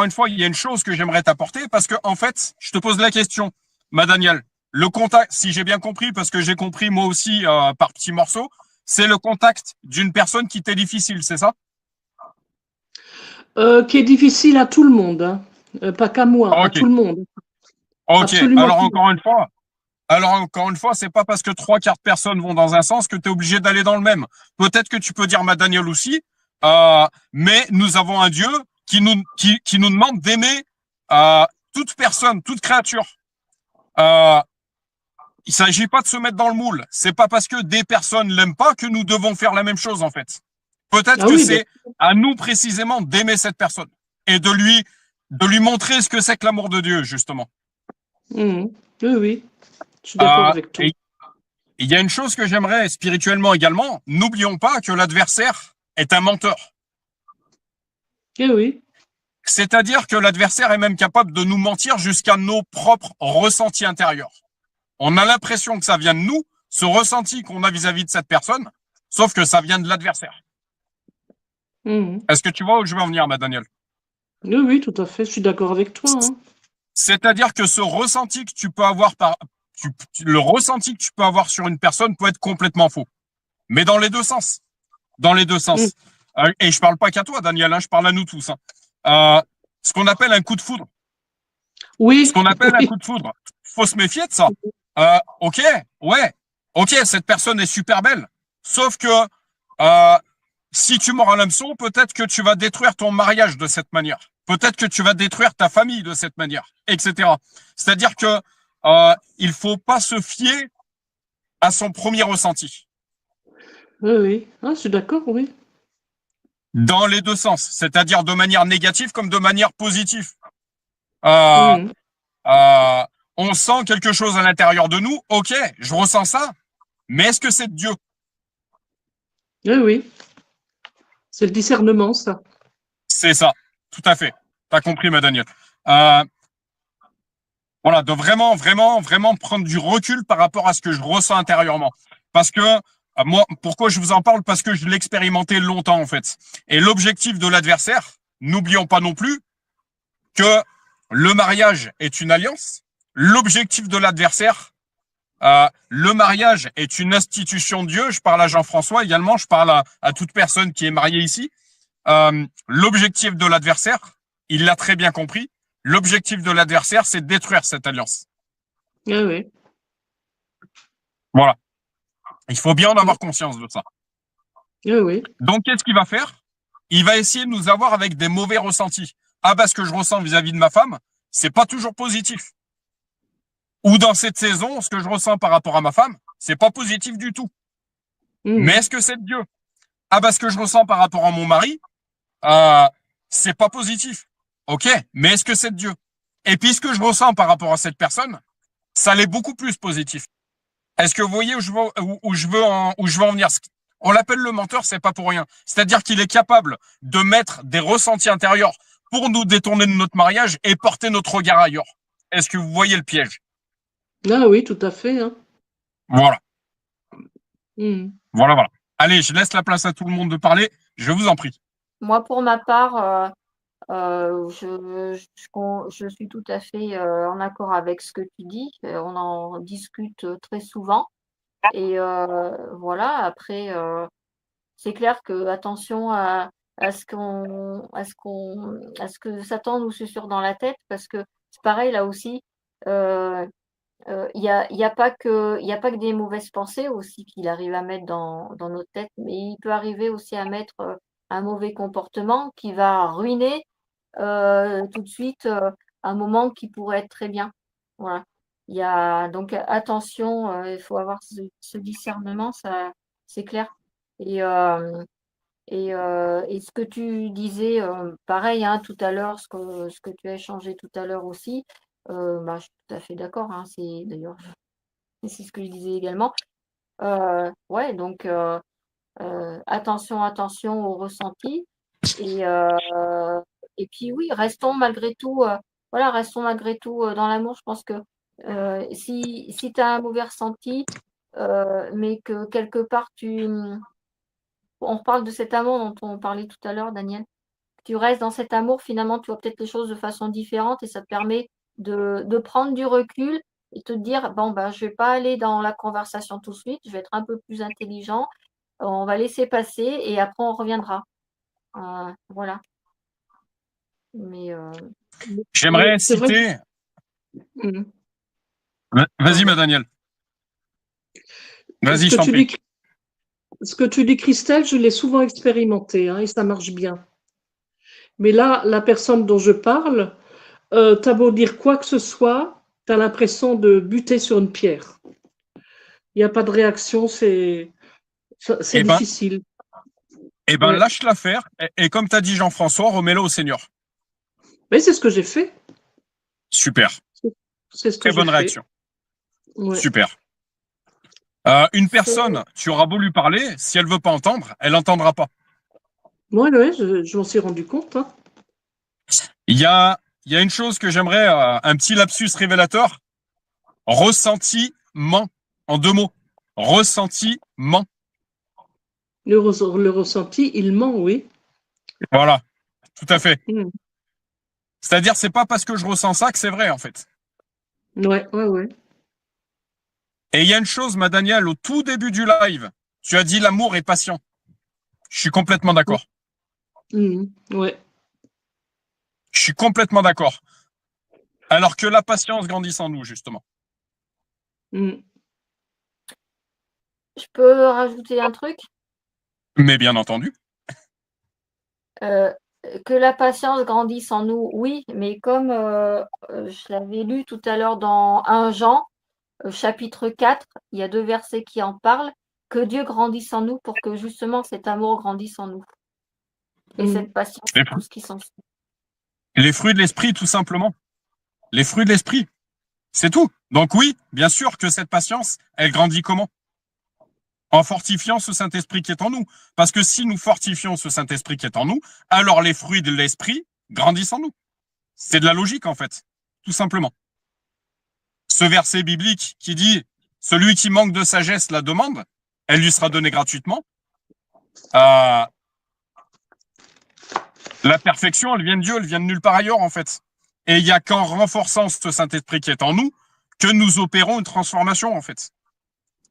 Speaker 4: une fois, il y a une chose que j'aimerais t'apporter parce que, en fait, je te pose la question, ma Daniel, le contact, si j'ai bien compris, parce que j'ai compris moi aussi par petits morceaux, c'est le contact d'une personne qui t'est difficile, c'est ça?
Speaker 2: Qui est difficile à tout le monde, hein. Pas qu'à moi, à tout le monde.
Speaker 4: Ok,
Speaker 2: Absolument
Speaker 4: alors
Speaker 2: tout.
Speaker 4: encore une fois, c'est pas parce que 3/4 personnes vont dans un sens que tu es obligé d'aller dans le même. Peut-être que tu peux dire ma Daniel aussi, mais nous avons un Dieu qui nous demande d'aimer toute personne, toute créature. Il s'agit pas de se mettre dans le moule. C'est pas parce que des personnes l'aiment pas que nous devons faire la même chose, en fait. Peut-être que c'est à nous précisément d'aimer cette personne et de lui montrer ce que c'est que l'amour de Dieu, justement.
Speaker 2: Oui, oui. Je suis d'accord avec toi.
Speaker 4: Il y a une chose que j'aimerais spirituellement également. N'oublions pas que l'adversaire est un menteur.
Speaker 2: Oui.
Speaker 4: C'est-à-dire que l'adversaire est même capable de nous mentir jusqu'à nos propres ressentis intérieurs. On a l'impression que ça vient de nous, ce ressenti qu'on a vis-à-vis de cette personne, sauf que ça vient de l'adversaire. Est-ce que tu vois où je veux en venir, ma Daniel?
Speaker 2: Oui, oui, tout à fait. Je suis d'accord avec toi. Hein.
Speaker 4: C'est-à-dire que ce ressenti que tu peux avoir le ressenti que tu peux avoir sur une personne peut être complètement faux. Mais dans les deux sens. Dans les deux sens. Et je parle pas qu'à toi, Daniel, hein, je parle à nous tous. Hein. Ce qu'on appelle un coup de foudre.
Speaker 2: Oui.
Speaker 4: Ce qu'on appelle un coup de foudre. Faut se méfier de ça. Ok, ouais. Ok, cette personne est super belle. Sauf que si tu mords à l'hameçon, peut-être que tu vas détruire ton mariage de cette manière. Peut-être que tu vas détruire ta famille de cette manière, etc. C'est-à-dire que il faut pas se fier à son premier ressenti.
Speaker 2: Oui, oui. Ah, je suis d'accord, oui.
Speaker 4: Dans les deux sens, c'est-à-dire de manière négative comme de manière positive. On sent quelque chose à l'intérieur de nous, ok, je ressens ça, mais est-ce que c'est de Dieu?
Speaker 2: Oui, oui. C'est le discernement, ça.
Speaker 4: C'est ça, tout à fait. T'as compris, ma Daniel. Voilà, de vraiment, vraiment, vraiment prendre du recul par rapport à ce que je ressens intérieurement. Parce que moi, pourquoi je vous en parle? Parce que je l'ai expérimenté longtemps, en fait. Et l'objectif de l'adversaire, n'oublions pas non plus que le mariage est une alliance. L'objectif de l'adversaire, Le mariage est une institution de Dieu. Je parle à Jean-François également. Je parle à toute personne qui est mariée ici. L'objectif de l'adversaire, il l'a très bien compris. L'objectif de l'adversaire, c'est de détruire cette alliance.
Speaker 2: Ah oui.
Speaker 4: Voilà. Il faut bien en avoir conscience de ça.
Speaker 2: Ah oui.
Speaker 4: Donc, qu'est-ce qu'il va faire? Il va essayer de nous avoir avec des mauvais ressentis. Ah bah, ce que je ressens vis-à-vis de ma femme, c'est pas toujours positif. Ou dans cette saison, ce que je ressens par rapport à ma femme, c'est pas positif du tout. Mais est-ce que c'est de Dieu? Ah bah, ce que je ressens par rapport à mon mari, c'est pas positif. Ok, mais est-ce que c'est de Dieu? Et puis, ce que je ressens par rapport à cette personne, ça l'est beaucoup plus positif. Est-ce que vous voyez où je veux en venir? On l'appelle le menteur, c'est pas pour rien. C'est-à-dire qu'il est capable de mettre des ressentis intérieurs pour nous détourner de notre mariage et porter notre regard ailleurs. Est-ce que vous voyez le piège?
Speaker 2: Ah oui, tout à fait. Hein.
Speaker 4: Voilà.
Speaker 2: Voilà.
Speaker 4: Allez, je laisse la place à tout le monde de parler. Je vous en prie.
Speaker 1: Moi, pour ma part, je suis tout à fait en accord avec ce que tu dis. On en discute très souvent. Et voilà, après, c'est clair que attention à ce que Satan nous susurre dans la tête, parce que c'est pareil là aussi. Il y a pas que des mauvaises pensées aussi qu'il arrive à mettre dans notre tête, mais il peut arriver aussi à mettre un mauvais comportement qui va ruiner tout de suite un moment qui pourrait être très bien. Voilà. Il y a donc attention, il faut avoir ce discernement, ça c'est clair. Et, et ce que tu disais, pareil, hein, tout à l'heure, ce que tu as échangé tout à l'heure aussi, bah, je suis tout à fait d'accord, hein, c'est d'ailleurs c'est ce que je disais également. Ouais, donc attention aux ressentis. Et, et puis oui, restons malgré tout, dans l'amour. Je pense que si tu as un mauvais ressenti, mais que quelque part on reparle de cet amour dont on parlait tout à l'heure, Daniel. Tu restes dans cet amour, finalement, tu vois peut-être les choses de façon différente et ça te permet de prendre du recul et te dire, bon, ben, je vais pas aller dans la conversation tout de suite, je vais être un peu plus intelligent, on va laisser passer et après on reviendra. Voilà. Mais
Speaker 4: J'aimerais
Speaker 2: c'est vrai.
Speaker 4: citer. Vas-y, ma Daniel. Vas-y, je t'en prie.
Speaker 2: Ce que tu dis, Christelle, je l'ai souvent expérimenté, hein, et ça marche bien. Mais là, la personne dont je parle, t'as beau dire quoi que ce soit, t'as l'impression de buter sur une pierre. Il n'y a pas de réaction, c'est difficile.
Speaker 4: Eh ben, lâche l'affaire et comme t'as dit Jean-François, remets-le au Seigneur.
Speaker 2: Mais c'est ce que j'ai fait.
Speaker 4: Super.
Speaker 2: C'est ce que
Speaker 4: Très bonne réaction.
Speaker 2: Ouais.
Speaker 4: Super. Une personne, tu auras beau lui parler, si elle veut pas entendre, elle n'entendra pas.
Speaker 2: Ouais, je m'en suis rendu compte. Hein.
Speaker 4: Il y a une chose que j'aimerais, un petit lapsus révélateur. Ressentiment, en 2 mots. Ressentiment.
Speaker 2: Le ressenti, il ment, oui.
Speaker 4: Voilà, tout à fait. C'est-à-dire, c'est pas parce que je ressens ça que c'est vrai, en fait.
Speaker 2: Ouais.
Speaker 4: Et il y a une chose, ma Danielle, au tout début du live, tu as dit l'amour est patient. Je suis complètement d'accord.
Speaker 2: Ouais.
Speaker 4: Je suis complètement d'accord. Alors que la patience grandisse en nous, justement.
Speaker 1: Je peux rajouter un truc?
Speaker 4: Mais bien entendu.
Speaker 1: Que la patience grandisse en nous, oui, mais comme je l'avais lu tout à l'heure dans 1 Jean, chapitre 4, il y a 2 versets qui en parlent, que Dieu grandisse en nous pour que justement cet amour grandisse en nous. Et cette patience, tout ce qui s'ensuit.
Speaker 4: Les fruits de l'esprit, tout simplement. Les fruits de l'esprit. C'est tout. Donc oui, bien sûr que cette patience, elle grandit comment? En fortifiant ce Saint-Esprit qui est en nous. Parce que si nous fortifions ce Saint-Esprit qui est en nous, alors les fruits de l'esprit grandissent en nous. C'est de la logique, en fait. Tout simplement. Ce verset biblique qui dit « Celui qui manque de sagesse la demande, elle lui sera donnée gratuitement. » La perfection, elle vient de Dieu, elle vient de nulle part ailleurs, en fait. Et il n'y a qu'en renforçant ce Saint-Esprit qui est en nous que nous opérons une transformation, en fait.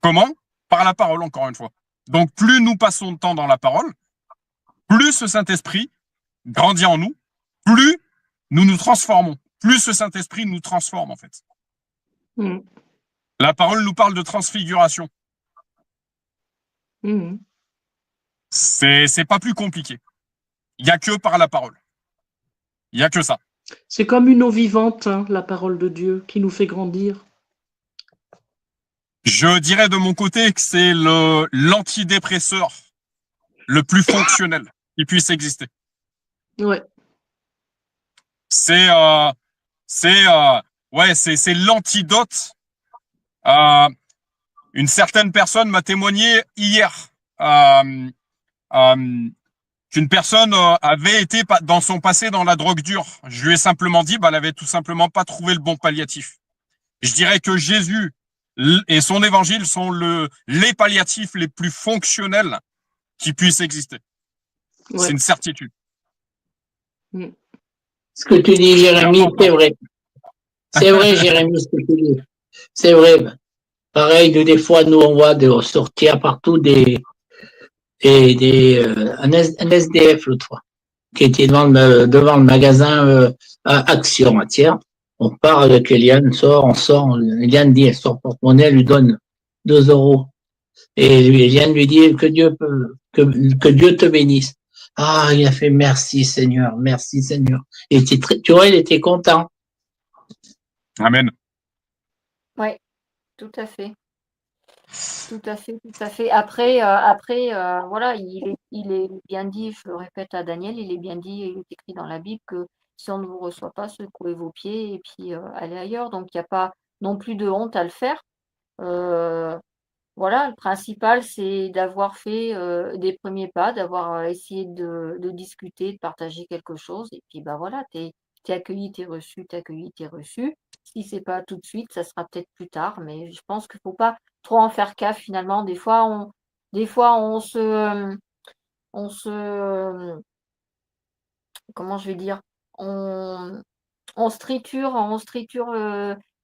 Speaker 4: Comment? Par la parole, encore une fois. Donc, plus nous passons de temps dans la parole, plus ce Saint-Esprit grandit en nous, plus nous nous transformons, plus ce Saint-Esprit nous transforme, en fait.
Speaker 2: Mhm.
Speaker 4: La parole nous parle de transfiguration.
Speaker 2: Mhm.
Speaker 4: C'est pas plus compliqué. Il n'y a que par la parole. Il n'y a que ça.
Speaker 2: C'est comme une eau vivante, hein, la parole de Dieu, qui nous fait grandir.
Speaker 4: Je dirais de mon côté que c'est l'antidépresseur le plus fonctionnel qui puisse exister.
Speaker 2: Ouais.
Speaker 4: C'est c'est l'antidote. Une certaine personne m'a témoigné hier qu'une personne avait été dans son passé dans la drogue dure. Je lui ai simplement dit, elle avait tout simplement pas trouvé le bon palliatif. Je dirais que Jésus et son évangile sont les palliatifs les plus fonctionnels qui puissent exister.
Speaker 2: Ouais.
Speaker 4: C'est une certitude.
Speaker 3: Ce que tu dis, Jérémy, c'est vrai. C'est vrai, Jérémy, ce que tu dis. C'est vrai. Pareil, des fois, nous, on voit sortir partout un SDF l'autre fois, qui était devant le magasin Action. Tiens, on part avec Eliane, on sort. Eliane dit, elle sort le porte-monnaie, elle lui donne 2 €. Et Eliane lui dit que Dieu te bénisse. Ah, il a fait merci Seigneur, merci Seigneur. Il était tu vois, il était content.
Speaker 4: Amen.
Speaker 1: Oui, tout à fait. Tout à fait, tout à fait. Après, voilà, il est bien dit, je le répète à Daniel, il est bien dit, il est écrit dans la Bible que si on ne vous reçoit pas, secouez vos pieds et puis allez ailleurs. Donc, il n'y a pas non plus de honte à le faire. Voilà, le principal, c'est d'avoir fait des premiers pas, d'avoir essayé de discuter, de partager quelque chose. Et puis, voilà, t'es accueilli, t'es reçu, t'es accueilli, t'es reçu. Si c'est pas tout de suite, ça sera peut-être plus tard. Mais je pense qu'il faut pas trop en faire cas finalement. Des fois, on se, comment je vais dire, on, on se triture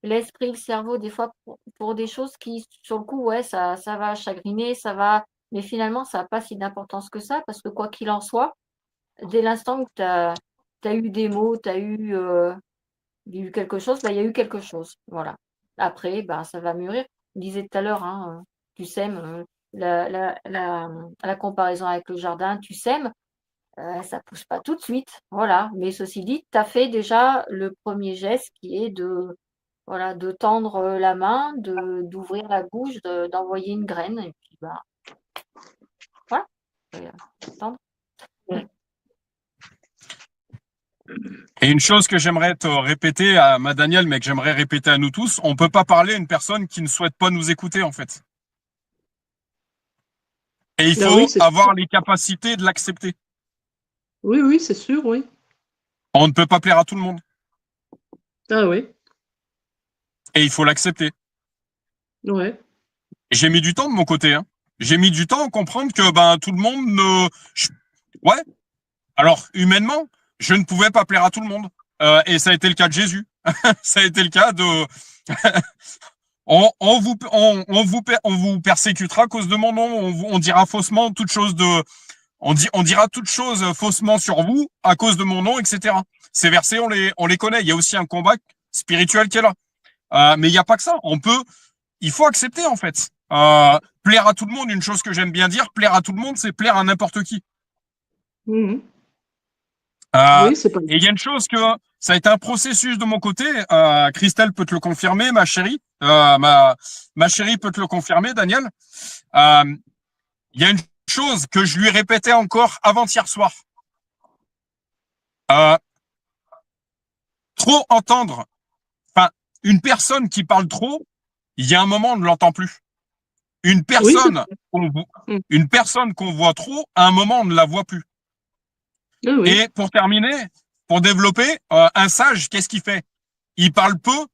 Speaker 1: l'esprit, le cerveau, des fois pour des choses qui, sur le coup, ouais, ça va chagriner, mais finalement, ça n'a pas si d'importance que ça, parce que quoi qu'il en soit, dès l'instant que tu as eu des mots, tu as eu quelque chose, il y a eu quelque chose. Voilà. Après, ça va mûrir. Je disais tout à l'heure, hein, tu sèmes, la comparaison avec le jardin, tu sèmes. Ça pousse pas tout de suite, voilà. Mais ceci dit, tu as fait déjà le premier geste qui est voilà, de tendre la main, d'ouvrir la bouche, d'envoyer une graine, et puis voilà. Tendre.
Speaker 4: Et une chose que j'aimerais te répéter à ma Daniel, mais que j'aimerais répéter à nous tous, on peut pas parler à une personne qui ne souhaite pas nous écouter, en fait. Et il faut avoir les capacités de l'accepter.
Speaker 2: Oui, oui, c'est sûr, oui.
Speaker 4: On ne peut pas plaire à tout le monde.
Speaker 2: Ah oui.
Speaker 4: Et il faut l'accepter.
Speaker 2: Ouais.
Speaker 4: J'ai mis du temps de mon côté. Hein. J'ai mis du temps à comprendre que tout le monde ne... Ouais. Alors, humainement, je ne pouvais pas plaire à tout le monde. Et ça a été le cas de Jésus. Ça a été le cas de... on vous persécutera à cause de mon nom. On dira faussement toute chose de... On dira toute chose faussement sur vous à cause de mon nom, etc. Ces versets, on les connaît. Il y a aussi un combat spirituel qui est là. Mais il n'y a pas que ça. Il faut accepter, en fait. Plaire à tout le monde, une chose que j'aime bien dire, plaire à tout le monde, c'est plaire à n'importe qui.
Speaker 2: Mmh.
Speaker 4: Oui, c'est pas... Et il y a une chose que ça a été un processus de mon côté. Christelle peut te le confirmer, ma chérie. Ma chérie peut te le confirmer, Daniel. Il y a une chose que je lui répétais encore avant-hier soir. Trop entendre. Enfin, une personne qui parle trop, il y a un moment, on ne l'entend plus. Une personne qu'on voit trop, à un moment, on ne la voit plus. Oui. Et pour terminer, pour développer, un sage, qu'est-ce qu'il fait? Il parle peu,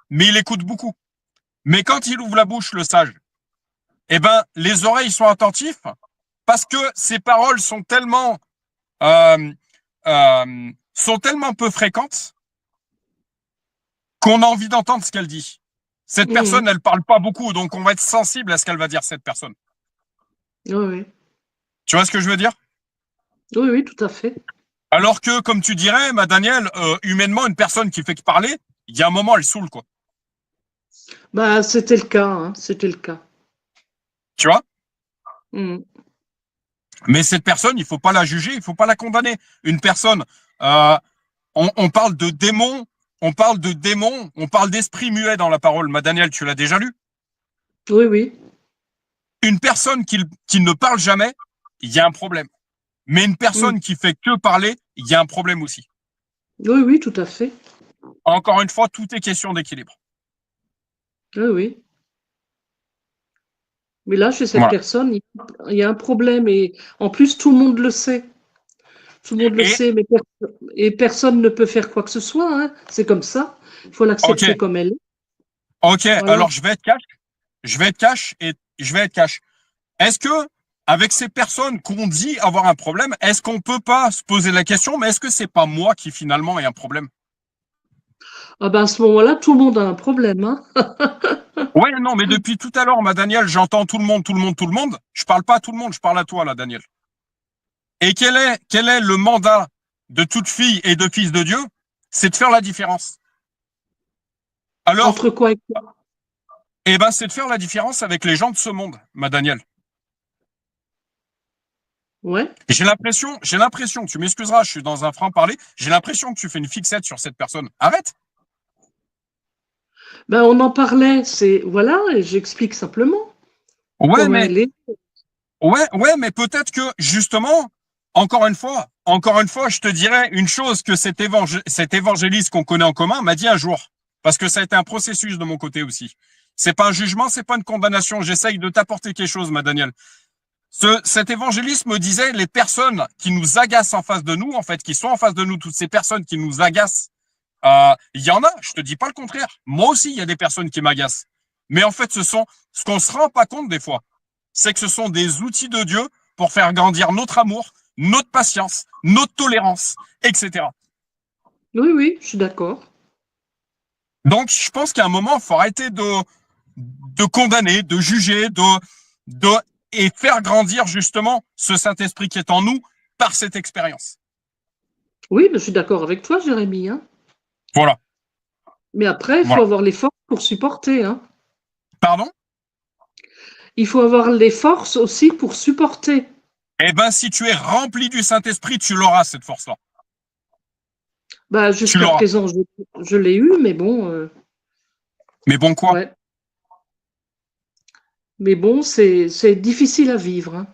Speaker 4: mais il écoute beaucoup. Mais quand il ouvre la bouche, le sage, les oreilles sont attentifs parce que ses paroles sont tellement peu fréquentes qu'on a envie d'entendre ce qu'elle dit. Cette personne, elle parle pas beaucoup, donc on va être sensible à ce qu'elle va dire, cette personne.
Speaker 2: Oui, oui.
Speaker 4: Tu vois ce que je veux dire?
Speaker 2: Oui, oui, tout à fait.
Speaker 4: Alors que, comme tu dirais, ma Daniel, humainement, une personne qui fait que parler, il y a un moment, elle saoule, quoi.
Speaker 2: Bah, c'était le cas, hein, c'était le cas.
Speaker 4: Tu vois?
Speaker 2: Mhm.
Speaker 4: Mais cette personne, il faut pas la juger, il faut pas la condamner. Une personne, on parle de démons, on parle d'esprit muet dans la parole. Ma Daniel, tu l'as déjà lu?
Speaker 2: Oui, oui.
Speaker 4: Une personne qui ne parle jamais, il y a un problème. Mais une personne qui fait que parler, il y a un problème aussi.
Speaker 2: Oui, oui, tout à fait.
Speaker 4: Encore une fois, tout est question d'équilibre.
Speaker 2: Oui, oui. Mais là, chez cette
Speaker 4: Voilà.
Speaker 2: personne, il y a un problème et en plus, tout le monde le sait. Tout le monde le
Speaker 4: Et-
Speaker 2: sait, mais personne ne peut faire quoi que ce soit, hein. C'est comme ça. Il faut l'accepter
Speaker 4: Ok,
Speaker 2: comme elle est.
Speaker 4: ok.
Speaker 2: Voilà.
Speaker 4: Alors je vais être cash. Est-ce que, avec ces personnes qu'on dit avoir un problème, est-ce qu'on peut pas se poser la question, mais est-ce que c'est pas moi qui finalement ai un problème?
Speaker 2: Ah ben, à ce moment-là, tout le monde a un problème, hein.
Speaker 4: Ouais, non, mais depuis tout à l'heure, ma Daniel, j'entends tout le monde. Je parle pas à tout le monde, je parle à toi, là, Daniel. Et quel est le mandat de toute fille et de fils de Dieu? C'est de faire la différence. Alors,
Speaker 2: Entre quoi et quoi?
Speaker 4: eh ben, c'est de faire la différence avec les gens de ce monde, ma Daniel.
Speaker 2: Ouais.
Speaker 4: J'ai l'impression, tu m'excuseras, je suis dans un franc-parler, j'ai l'impression que tu fais une fixette sur cette personne. Arrête!
Speaker 2: Ben, on en parlait, voilà, et j'explique simplement
Speaker 4: Ouais,
Speaker 2: comment
Speaker 4: mais,
Speaker 2: elle est.
Speaker 4: mais peut-être que, justement, encore une fois, je te dirais une chose que cet évangéliste qu'on connaît en commun m'a dit un jour. Parce que ça a été un processus de mon côté aussi. C'est pas un jugement, c'est pas une condamnation. J'essaye de t'apporter quelque chose, ma Daniel. Cet évangéliste me disait, les personnes qui nous agacent en face de nous, en fait, qui sont en face de nous, toutes ces personnes qui nous agacent, il y en a, je te dis pas le contraire. Moi aussi, il y a des personnes qui m'agacent. Mais en fait, ce qu'on se rend pas compte des fois, c'est que ce sont des outils de Dieu pour faire grandir notre amour, notre patience, notre tolérance, etc.
Speaker 2: Oui, oui, je suis d'accord.
Speaker 4: Donc, je pense qu'à un moment, il faut arrêter de condamner, de juger, et faire grandir justement ce Saint-Esprit qui est en nous par cette expérience.
Speaker 2: Oui, ben, je suis d'accord avec toi, Jérémy, hein.
Speaker 4: Voilà.
Speaker 2: Mais après, il faut
Speaker 4: Voilà.
Speaker 2: avoir les forces pour supporter, hein.
Speaker 4: Pardon?
Speaker 2: Il faut avoir les forces aussi pour supporter.
Speaker 4: Eh ben, si tu es rempli du Saint-Esprit, tu l'auras, cette force-là.
Speaker 2: Bah,
Speaker 4: Tu
Speaker 2: jusqu'à
Speaker 4: l'auras.
Speaker 2: présent, je l'ai eu, mais bon,
Speaker 4: Mais bon, quoi?
Speaker 2: ouais. Mais bon, c'est difficile à vivre, hein.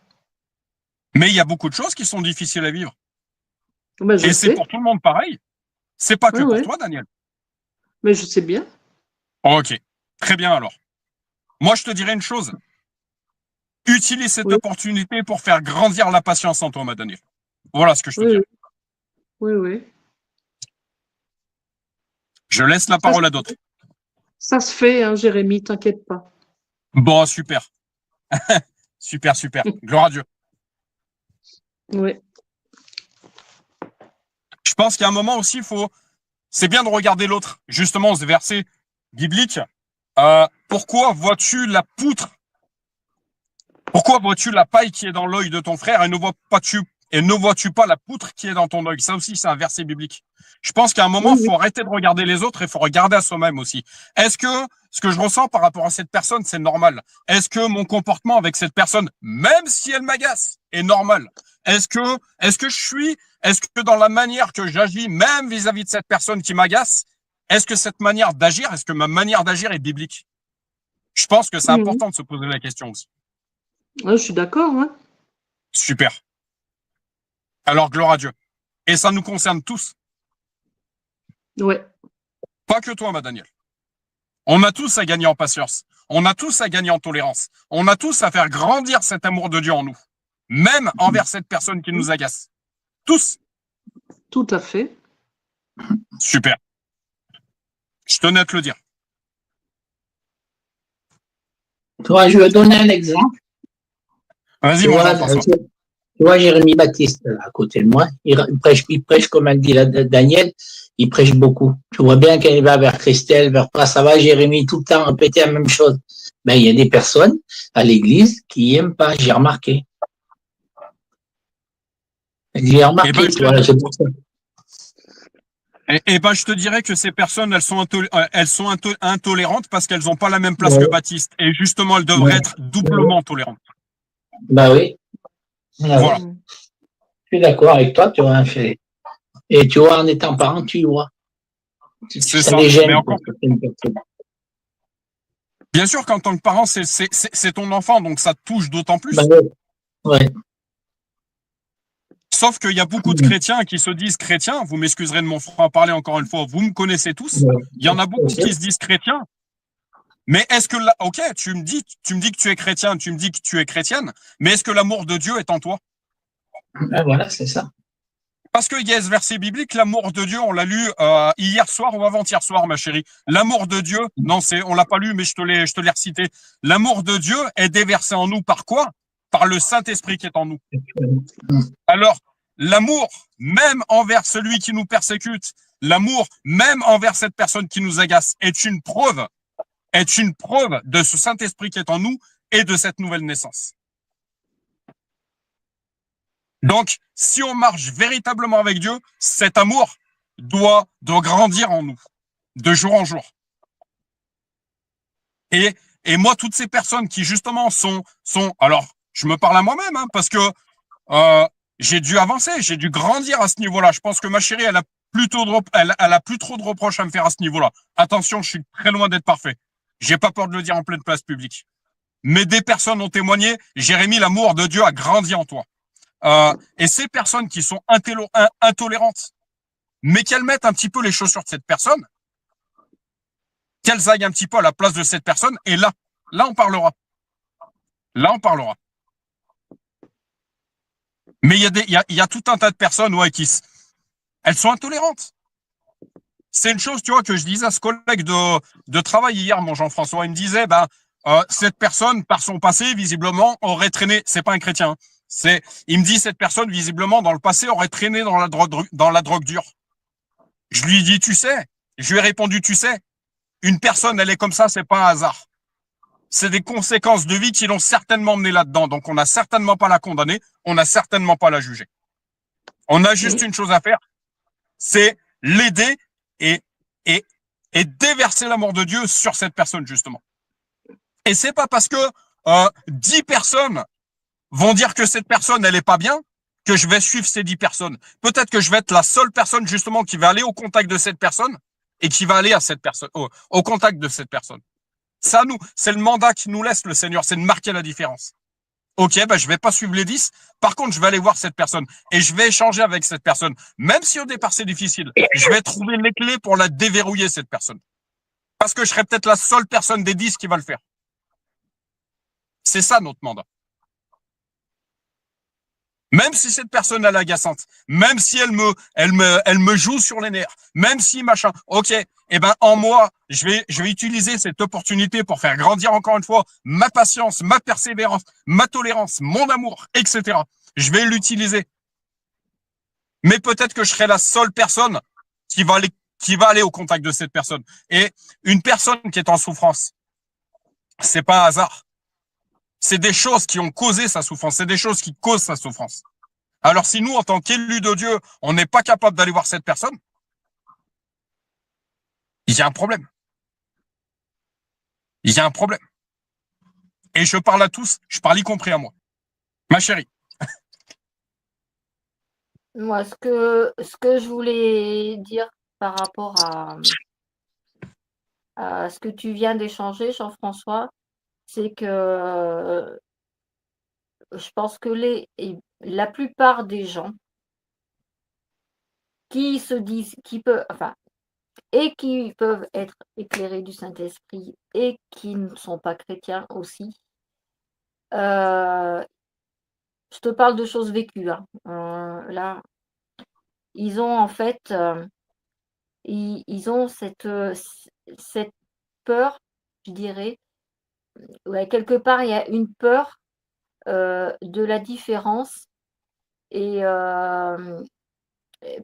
Speaker 4: Mais il y a beaucoup de choses qui sont difficiles à vivre.
Speaker 2: Bah, je
Speaker 4: Et c'est pour
Speaker 2: sais.
Speaker 4: tout le monde pareil. C'est pas que
Speaker 2: Ouais,
Speaker 4: pour
Speaker 2: ouais.
Speaker 4: toi, Daniel.
Speaker 2: Mais je sais bien.
Speaker 4: Ok. Très bien, alors. Moi, je te dirais une chose. Utilise cette
Speaker 2: Oui,
Speaker 4: opportunité pour faire grandir la patience en toi, ma Daniel. Voilà ce que je te
Speaker 2: oui,
Speaker 4: dirais.
Speaker 2: oui, oui.
Speaker 4: Je laisse la
Speaker 2: Ça,
Speaker 4: parole à d'autres.
Speaker 2: ça se fait, hein, Jérémy, t'inquiète pas.
Speaker 4: Bon, super. Super. Gloire à Dieu.
Speaker 2: Oui,
Speaker 4: Je pense qu'à un moment aussi, c'est bien de regarder l'autre. Justement, ce verset biblique. Pourquoi vois-tu la poutre? Pourquoi vois-tu la paille qui est dans l'œil de ton frère et ne vois-tu pas la poutre qui est dans ton œil? Ça aussi, c'est un verset biblique. Je pense qu'à un moment,
Speaker 2: oui,
Speaker 4: il
Speaker 2: oui.
Speaker 4: faut arrêter de regarder les autres et il faut regarder à soi-même aussi. Est-ce que ce que je ressens par rapport à cette personne, c'est normal? Est-ce que mon comportement avec cette personne, même si elle m'agace, est normal? Est-ce que dans la manière que j'agis, même vis-à-vis de cette personne qui m'agace, est-ce que ma manière d'agir est biblique? Je pense que c'est
Speaker 2: Mhm.
Speaker 4: important de se poser la question aussi.
Speaker 2: Ouais, je suis d'accord, hein.
Speaker 4: Super. Alors, gloire à Dieu. Et ça nous concerne tous.
Speaker 2: Ouais.
Speaker 4: Pas que toi, ma Daniel. On a tous à gagner en patience. On a tous à gagner en tolérance. On a tous à faire grandir cet amour de Dieu en nous. Même envers cette personne qui nous agace. Tous.
Speaker 2: Tout à fait.
Speaker 4: Super. Je tenais à te le dire.
Speaker 3: Toi, je vais donner un exemple.
Speaker 4: Vas-y,
Speaker 3: Tu
Speaker 4: mon
Speaker 3: vois,
Speaker 4: Jean-François.
Speaker 3: tu vois Jérémy Baptiste, là, à côté de moi, il prêche comme a dit Daniel, il prêche beaucoup. Tu vois bien qu'il va vers Christelle, vers toi, ça va, Jérémie, tout le temps répéter la même chose. Ben, il y a des personnes à l'église qui n'aiment pas, j'ai remarqué. J'ai remarqué, tu vois, c'est pour ça.
Speaker 4: Et ben, je te dirais que ces personnes, elles sont intolérantes parce qu'elles n'ont pas la même place que Baptiste. Et justement, elles devraient être doublement tolérantes.
Speaker 3: Bah oui. Ah
Speaker 4: Voilà.
Speaker 3: oui. Je suis d'accord avec toi, tu vois. Et tu vois, en étant parent, tu vois.
Speaker 4: C'est
Speaker 3: Ça
Speaker 4: ça.
Speaker 3: les
Speaker 4: Mais
Speaker 3: gêne.
Speaker 4: encore, bien sûr qu'en tant que parent, c'est ton enfant, donc ça te touche d'autant plus.
Speaker 3: Bah oui. Ouais.
Speaker 4: Sauf qu'il y a beaucoup de chrétiens qui se disent chrétiens. Vous m'excuserez de mon franc-parler encore une fois. Vous me connaissez tous. Il y en a beaucoup qui se disent chrétiens. Mais est-ce que là, ok, tu me dis que tu es chrétien, tu me dis que tu es chrétienne, mais est-ce que l'amour de Dieu est en toi?
Speaker 3: Ben voilà, c'est ça.
Speaker 4: Parce qu'il y a ce verset biblique, l'amour de Dieu, on l'a lu hier soir ou avant-hier soir, ma chérie. L'amour de Dieu, non, on l'a pas lu, mais je te l'ai recité. L'amour de Dieu est déversé en nous par quoi? Par le Saint-Esprit qui est en nous. Alors, l'amour, même envers celui qui nous persécute, l'amour, même envers cette personne qui nous agace, est une preuve de ce Saint-Esprit qui est en nous et de cette nouvelle naissance. Donc, si on marche véritablement avec Dieu, cet amour doit grandir en nous, de jour en jour. Et moi, toutes ces personnes qui justement sont, alors, je me parle à moi-même, hein, parce que j'ai dû avancer, j'ai dû grandir à ce niveau-là. Je pense que ma chérie, elle a plus trop de reproches à me faire à ce niveau-là. Attention, je suis très loin d'être parfait. J'ai pas peur de le dire en pleine place publique. Mais des personnes ont témoigné, Jérémie, l'amour de Dieu a grandi en toi. Et ces personnes qui sont intolérantes, mais qu'elles mettent un petit peu les chaussures de cette personne, qu'elles aillent un petit peu à la place de cette personne, et là on parlera. Là, on parlera. Mais il y a tout un tas de personnes, ouais, elles sont intolérantes. C'est une chose, tu vois, que je disais à ce collègue de travail hier, mon Jean-François. Il me disait, cette personne, par son passé, visiblement, aurait traîné. C'est pas un chrétien. Il me dit, cette personne, visiblement, dans le passé, aurait traîné dans la drogue dure. Je lui ai dit, tu sais. Je lui ai répondu, tu sais. Une personne, elle est comme ça, c'est pas un hasard. C'est des conséquences de vie qui l'ont certainement mené là-dedans. Donc, on n'a certainement pas la condamner. On n'a certainement pas la juger. On a juste une chose à faire, c'est l'aider et déverser l'amour de Dieu sur cette personne, justement. Et c'est pas parce que 10 personnes vont dire que cette personne, elle est pas bien, que je vais suivre ces 10 personnes. Peut-être que je vais être la seule personne, justement, qui va aller au contact de cette personne et qui va aller à cette personne, au contact de cette personne. Ça, c'est le mandat qui nous laisse le Seigneur, c'est de marquer la différence. Ok, je vais pas suivre les 10. Par contre, je vais aller voir cette personne et je vais échanger avec cette personne. Même si au départ c'est difficile, je vais trouver les clés pour la déverrouiller, cette personne. Parce que je serai peut-être la seule personne des 10 qui va le faire. C'est ça notre mandat. Même si cette personne elle est agaçante, même si elle me joue sur les nerfs, même si machin, ok, en moi, je vais utiliser cette opportunité pour faire grandir encore une fois ma patience, ma persévérance, ma tolérance, mon amour, etc. Je vais l'utiliser. Mais peut-être que je serai la seule personne qui va aller au contact de cette personne. Et une personne qui est en souffrance, c'est pas un hasard. C'est des choses qui ont causé sa souffrance, c'est des choses qui causent sa souffrance. Alors si nous, en tant qu'élus de Dieu, on n'est pas capable d'aller voir cette personne, il y a un problème. Il y a un problème. Et je parle à tous, je parle y compris à moi. Ma chérie.
Speaker 1: Moi, ce que je voulais dire par rapport à ce que tu viens d'échanger, Jean-François, c'est que je pense que la plupart des gens qui se disent, qui peuvent être éclairés du Saint-Esprit et qui ne sont pas chrétiens aussi, je te parle de choses vécues, hein. Là, ils ont en fait, ils ont cette peur, je dirais, ouais, quelque part, il y a une peur de la différence et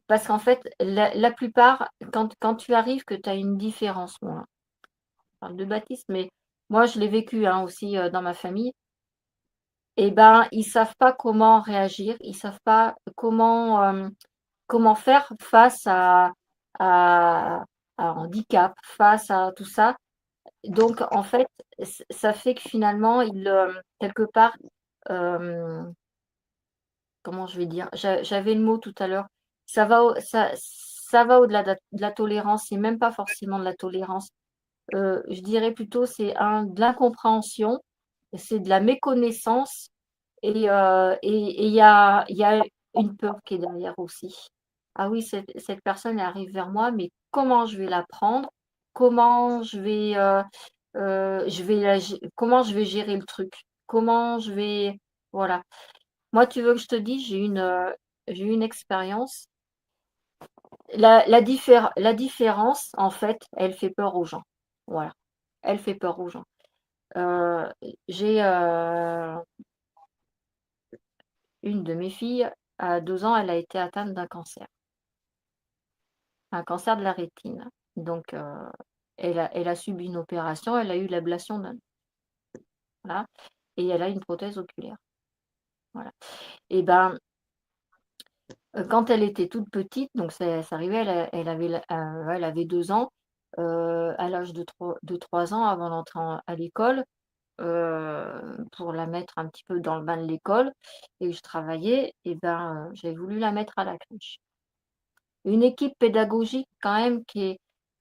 Speaker 1: Parce qu'en fait, la plupart, quand tu arrives, que tu as une différence, bon, je parle de Baptiste, mais moi, je l'ai vécu aussi dans ma famille, et ben, ils savent pas comment réagir, ils savent pas comment faire face à, à un handicap, face à tout ça. Donc, en fait, ça fait que finalement, quelque part, euh, comment je vais dire, j'avais le mot tout à l'heure, ça va au-delà de la tolérance, c'est même pas forcément de la tolérance. Je dirais plutôt de l'incompréhension, c'est de la méconnaissance et il y a une peur qui est derrière aussi. Ah oui, cette personne elle arrive vers moi, mais comment je vais la prendre? Comment comment je vais gérer le truc? Comment je vais, voilà. Moi, tu veux que je te dise, j'ai eu une expérience. La différence, en fait, elle fait peur aux gens. Voilà. Elle fait peur aux gens. Euh, j'ai une de mes filles, à 2 ans, elle a été atteinte d'un cancer. Un cancer de la rétine. Donc, elle a subi une opération, elle a eu l'ablation d'un. Voilà. Et elle a une prothèse oculaire. Voilà. Et ben, quand elle était toute petite, donc ça arrivait, elle avait 2 ans, à l'âge de 3 ans, avant d'entrer à l'école, pour la mettre un petit peu dans le bain de l'école, et que je travaillais, et ben, j'avais voulu la mettre à la crèche. Une équipe pédagogique quand même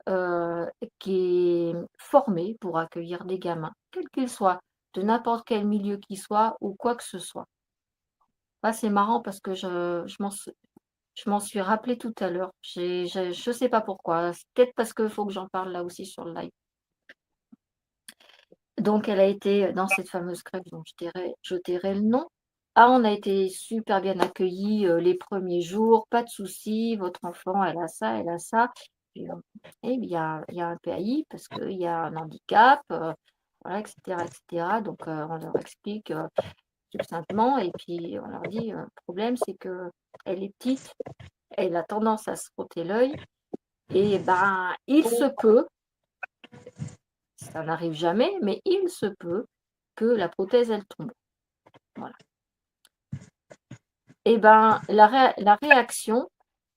Speaker 1: euh, qui est formée pour accueillir des gamins, quels qu'ils soient, de n'importe quel milieu qu'ils soient ou quoi que ce soit. Ah, c'est marrant parce que je m'en suis rappelé tout à l'heure. Je ne sais pas pourquoi. C'est peut-être parce qu'il faut que j'en parle là aussi sur le live. Donc, elle a été dans cette fameuse crèche dont je tairai le nom. Ah, on a été super bien accueillis les premiers jours, pas de souci, votre enfant, elle a ça, elle a ça. Puis, et il y a un PAI parce qu'il y a un handicap, voilà, etc., etc. Donc, on leur explique succinctement et puis on leur dit, le problème, c'est que elle est petite, elle a tendance à se frotter l'œil et ben, il se peut, ça n'arrive jamais, mais il se peut que la prothèse, elle tombe. Voilà. Et ben, la réaction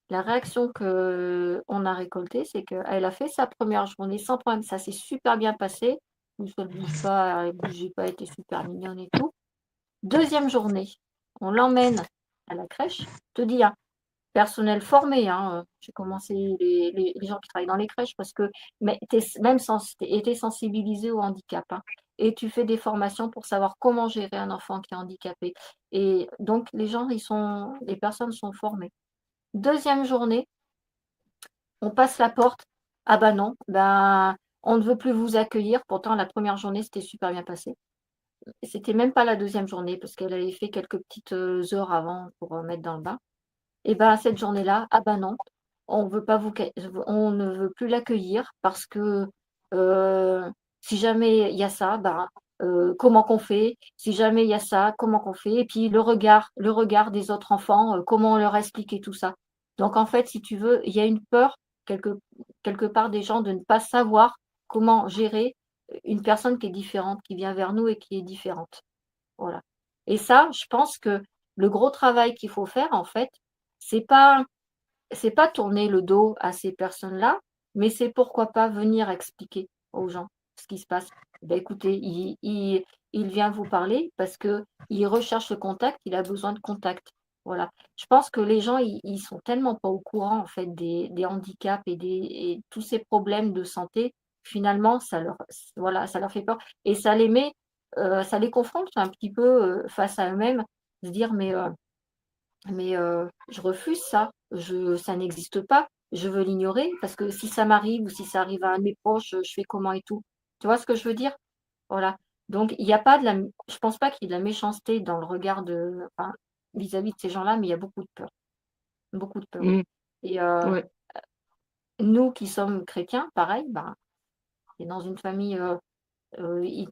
Speaker 1: qu'on a récoltée, c'est qu'elle a fait sa première journée sans problème. Ça s'est super bien passé. Elle ne bouge pas, elle ne bougeait pas, elle était super mignonne et tout. Deuxième journée, on l'emmène à la crèche. Je te dis, personnel formé, j'ai commencé les gens qui travaillent dans les crèches parce que mais été sensibilisé au handicap. Et tu fais des formations pour savoir comment gérer un enfant qui est handicapé. Et donc, les personnes sont formées. Deuxième journée, on passe la porte. Ah bah non, ben, on ne veut plus vous accueillir. Pourtant, la première journée, c'était super bien passé. C'était même pas la deuxième journée parce qu'elle avait fait quelques petites heures avant pour mettre dans le bain. Et ben, cette journée-là, ah ben non, on ne veut plus l'accueillir parce que si jamais il y a ça, ben, comment qu'on fait? Si jamais il y a ça, comment qu'on fait? Et puis le regard des autres enfants, comment on leur expliquer tout ça? Donc en fait, si tu veux, il y a une peur quelque, quelque part des gens de ne pas savoir comment gérer une personne qui est différente, qui vient vers nous et qui est différente. Voilà. Et ça, je pense que le gros travail qu'il faut faire, en fait, c'est pas, c'est pas tourner le dos à ces personnes-là, mais c'est pourquoi pas venir expliquer aux gens ce qui se passe. Ben, écoutez, il vient vous parler parce que il recherche le contact, il a besoin de contact. Voilà. Je pense que les gens, ils sont tellement pas au courant, en fait, des handicaps et tous ces problèmes de santé. Finalement, voilà, ça leur fait peur et ça les confronte un petit peu face à eux-mêmes, se dire mais je refuse ça, ça n'existe pas, je veux l'ignorer parce que si ça m'arrive ou si ça arrive à un de mes proches, je fais comment et tout. Tu vois ce que je veux dire? Voilà. Donc il y a pas je pense pas qu'il y ait de la méchanceté dans le regard enfin, vis-à-vis de ces gens-là, mais il y a beaucoup de peur, beaucoup de peur.
Speaker 2: Mm.
Speaker 1: Et
Speaker 2: Ouais.
Speaker 1: nous qui sommes chrétiens, pareil, ben, et dans une famille,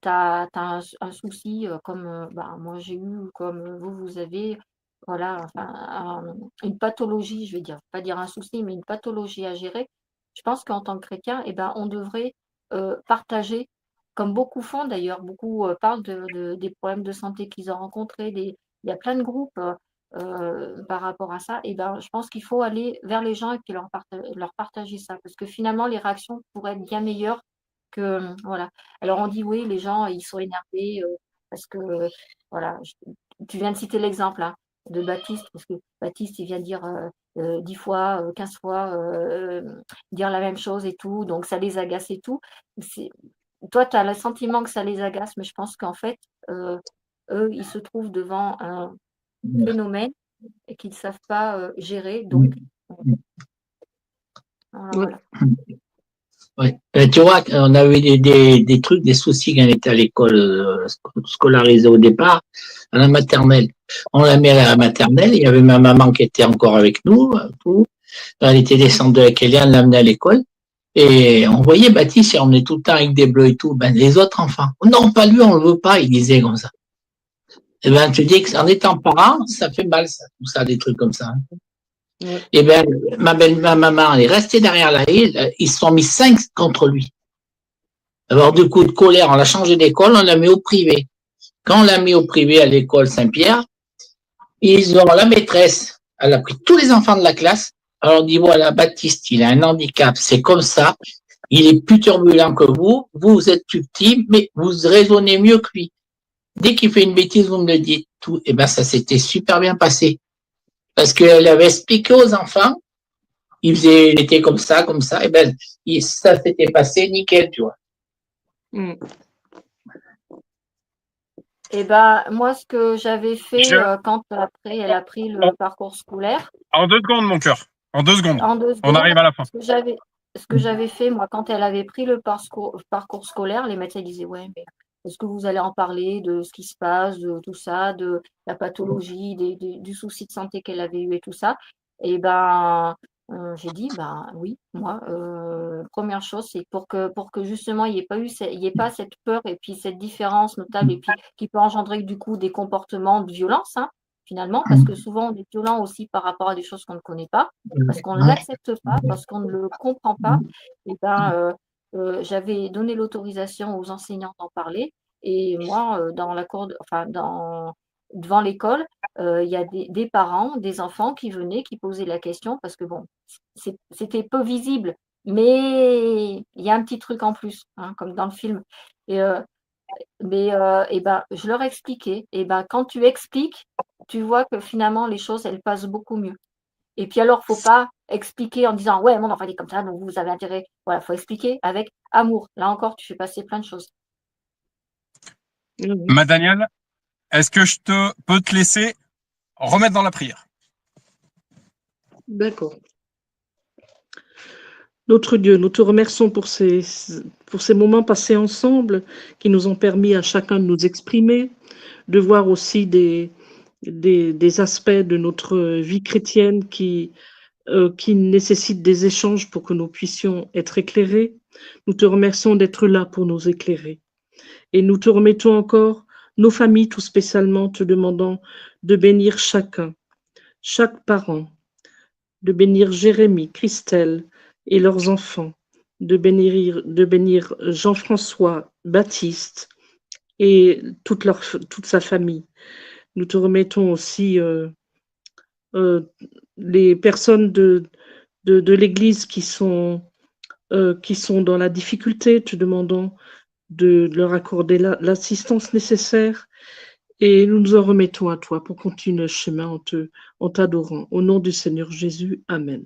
Speaker 1: t'as un souci comme ben, moi j'ai eu, comme vous avez, voilà, enfin, une pathologie, je vais dire, pas dire un souci, mais une pathologie à gérer, je pense qu'en tant que chrétien, eh ben, on devrait partager, comme beaucoup font d'ailleurs, beaucoup parlent des problèmes de santé qu'ils ont rencontrés, il y a plein de groupes par rapport à ça, et ben, je pense qu'il faut aller vers les gens et puis leur partager ça, parce que finalement, les réactions pourraient être bien meilleures que, voilà. Alors on dit oui, les gens, ils sont énervés parce que, voilà, tu viens de citer l'exemple, hein, de Baptiste, parce que Baptiste, il vient dire 10 fois, 15 fois, dire la même chose et tout, donc ça les agace et tout. Toi, tu as le sentiment que ça les agace, mais je pense qu'en fait, eux, ils se trouvent devant un phénomène et qu'ils ne savent pas gérer, donc voilà,
Speaker 2: Ouais.
Speaker 1: voilà.
Speaker 3: Ouais. Tu vois, on avait des trucs, des soucis quand on était à l'école scolarisée au départ, à la maternelle. On l'a mis à la maternelle, il y avait ma maman qui était encore avec nous, tout. Elle était descendue avec Eliane, l'a amenée à l'école. Et on voyait Baptiste, on est tout le temps avec des bleus et tout. Ben, les autres enfants. Non, pas lui, on le veut pas, il disait comme ça. Et ben, tu dis qu'en étant parent, ça fait mal, ça, tout ça, des trucs comme ça.
Speaker 2: Ouais.
Speaker 3: Et ben, ma maman, elle est restée derrière la île, ils se sont mis 5 contre lui. Alors, du coup, de colère, on l'a changé d'école, on l'a mis au privé. Quand on l'a mis au privé à l'école Saint-Pierre, ils ont la maîtresse, elle a pris tous les enfants de la classe. Alors, on dit, voilà, Baptiste, il a un handicap, c'est comme ça. Il est plus turbulent que vous, vous êtes plus petit, mais vous raisonnez mieux que lui. Dès qu'il fait une bêtise, vous me le dites tout. Et ben, ça s'était super bien passé. Parce qu'elle avait expliqué aux enfants, il était comme ça, et ben, ça s'était passé nickel, tu vois.
Speaker 2: Mm.
Speaker 1: Et ben, moi, ce que j'avais fait
Speaker 4: Je-
Speaker 1: quand après elle a pris
Speaker 4: en,
Speaker 1: le parcours scolaire,
Speaker 4: en 2 secondes, mon cœur. En 2 secondes.
Speaker 1: en deux
Speaker 4: On
Speaker 1: secondes,
Speaker 4: arrive à la fin.
Speaker 1: ce que j'avais fait, moi, quand elle avait pris le parcours scolaire, les médecins disaient, ouais, mais est-ce que vous allez en parler de ce qui se passe, de tout ça, de la pathologie, du souci de santé qu'elle avait eu et tout ça? Et ben, j'ai dit, ben oui, moi, première chose, c'est pour que justement il n'y ait pas il y ait pas cette peur et puis cette différence notable et puis qui peut engendrer du coup des comportements de violence, hein, finalement, parce que souvent on est violent aussi par rapport à des choses qu'on ne connaît pas, parce qu'on ne l'accepte pas, parce qu'on ne le comprend pas. Et ben, j'avais donné l'autorisation aux enseignants d'en parler. Et moi, dans la cour, enfin, devant l'école, il y a des parents, des enfants qui venaient, qui posaient la question, parce que bon, c'était peu visible, mais il y a un petit truc en plus, hein, comme dans le film. Et, et ben, je leur expliquais. Et ben, quand tu expliques, tu vois que finalement, les choses, elles passent beaucoup mieux. Et puis alors, faut pas expliquer en disant ouais, mon enfant est comme ça, donc vous avez intérêt. Voilà, faut expliquer avec amour. Là encore, tu fais passer plein de choses.
Speaker 2: Mm.
Speaker 4: Ma Daniel, est-ce que peux te laisser remettre dans la prière?
Speaker 2: D'accord. Notre Dieu, nous te remercions pour ces moments passés ensemble qui nous ont permis à chacun de nous exprimer, de voir aussi des aspects de notre vie chrétienne qui nécessitent des échanges pour que nous puissions être éclairés. Nous te remercions d'être là pour nous éclairer. Et nous te remettons encore nos familles, tout spécialement, te demandant de bénir chacun, chaque parent, de bénir Jérémie, Christelle et leurs enfants, de bénir Jean-François, Baptiste et toute sa famille. Nous te remettons aussi euh, les personnes de l'Église qui sont dans la difficulté, te demandons de leur accorder l'assistance nécessaire. Et nous nous en remettons à toi pour continuer le chemin en t'adorant. Au nom du Seigneur Jésus, Amen.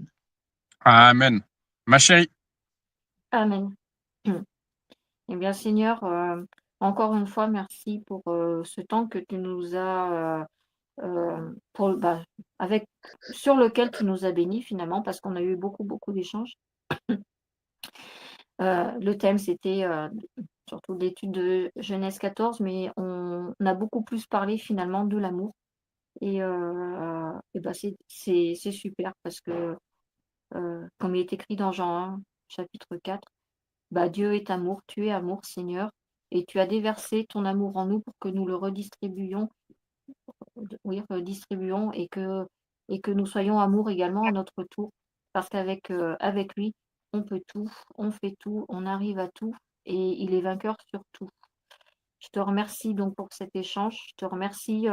Speaker 4: Amen. Ma chérie,
Speaker 1: Amen. Eh bien, Seigneur, encore une fois, merci pour ce temps que tu nous as, sur lequel tu nous as bénis finalement, parce qu'on a eu beaucoup, beaucoup d'échanges. Le thème, c'était surtout l'étude de Genèse 14, mais on a beaucoup plus parlé finalement de l'amour. Et ben c'est super parce que, comme il est écrit dans Jean 1, chapitre 4, bah, Dieu est amour, tu es amour, Seigneur, et tu as déversé ton amour en nous pour que nous le redistribuions oui, redistribuons et que nous soyons amour également à notre tour. Parce qu'avec avec lui, on peut tout, on fait tout, on arrive à tout et il est vainqueur sur tout. Je te remercie donc pour cet échange. Je te remercie,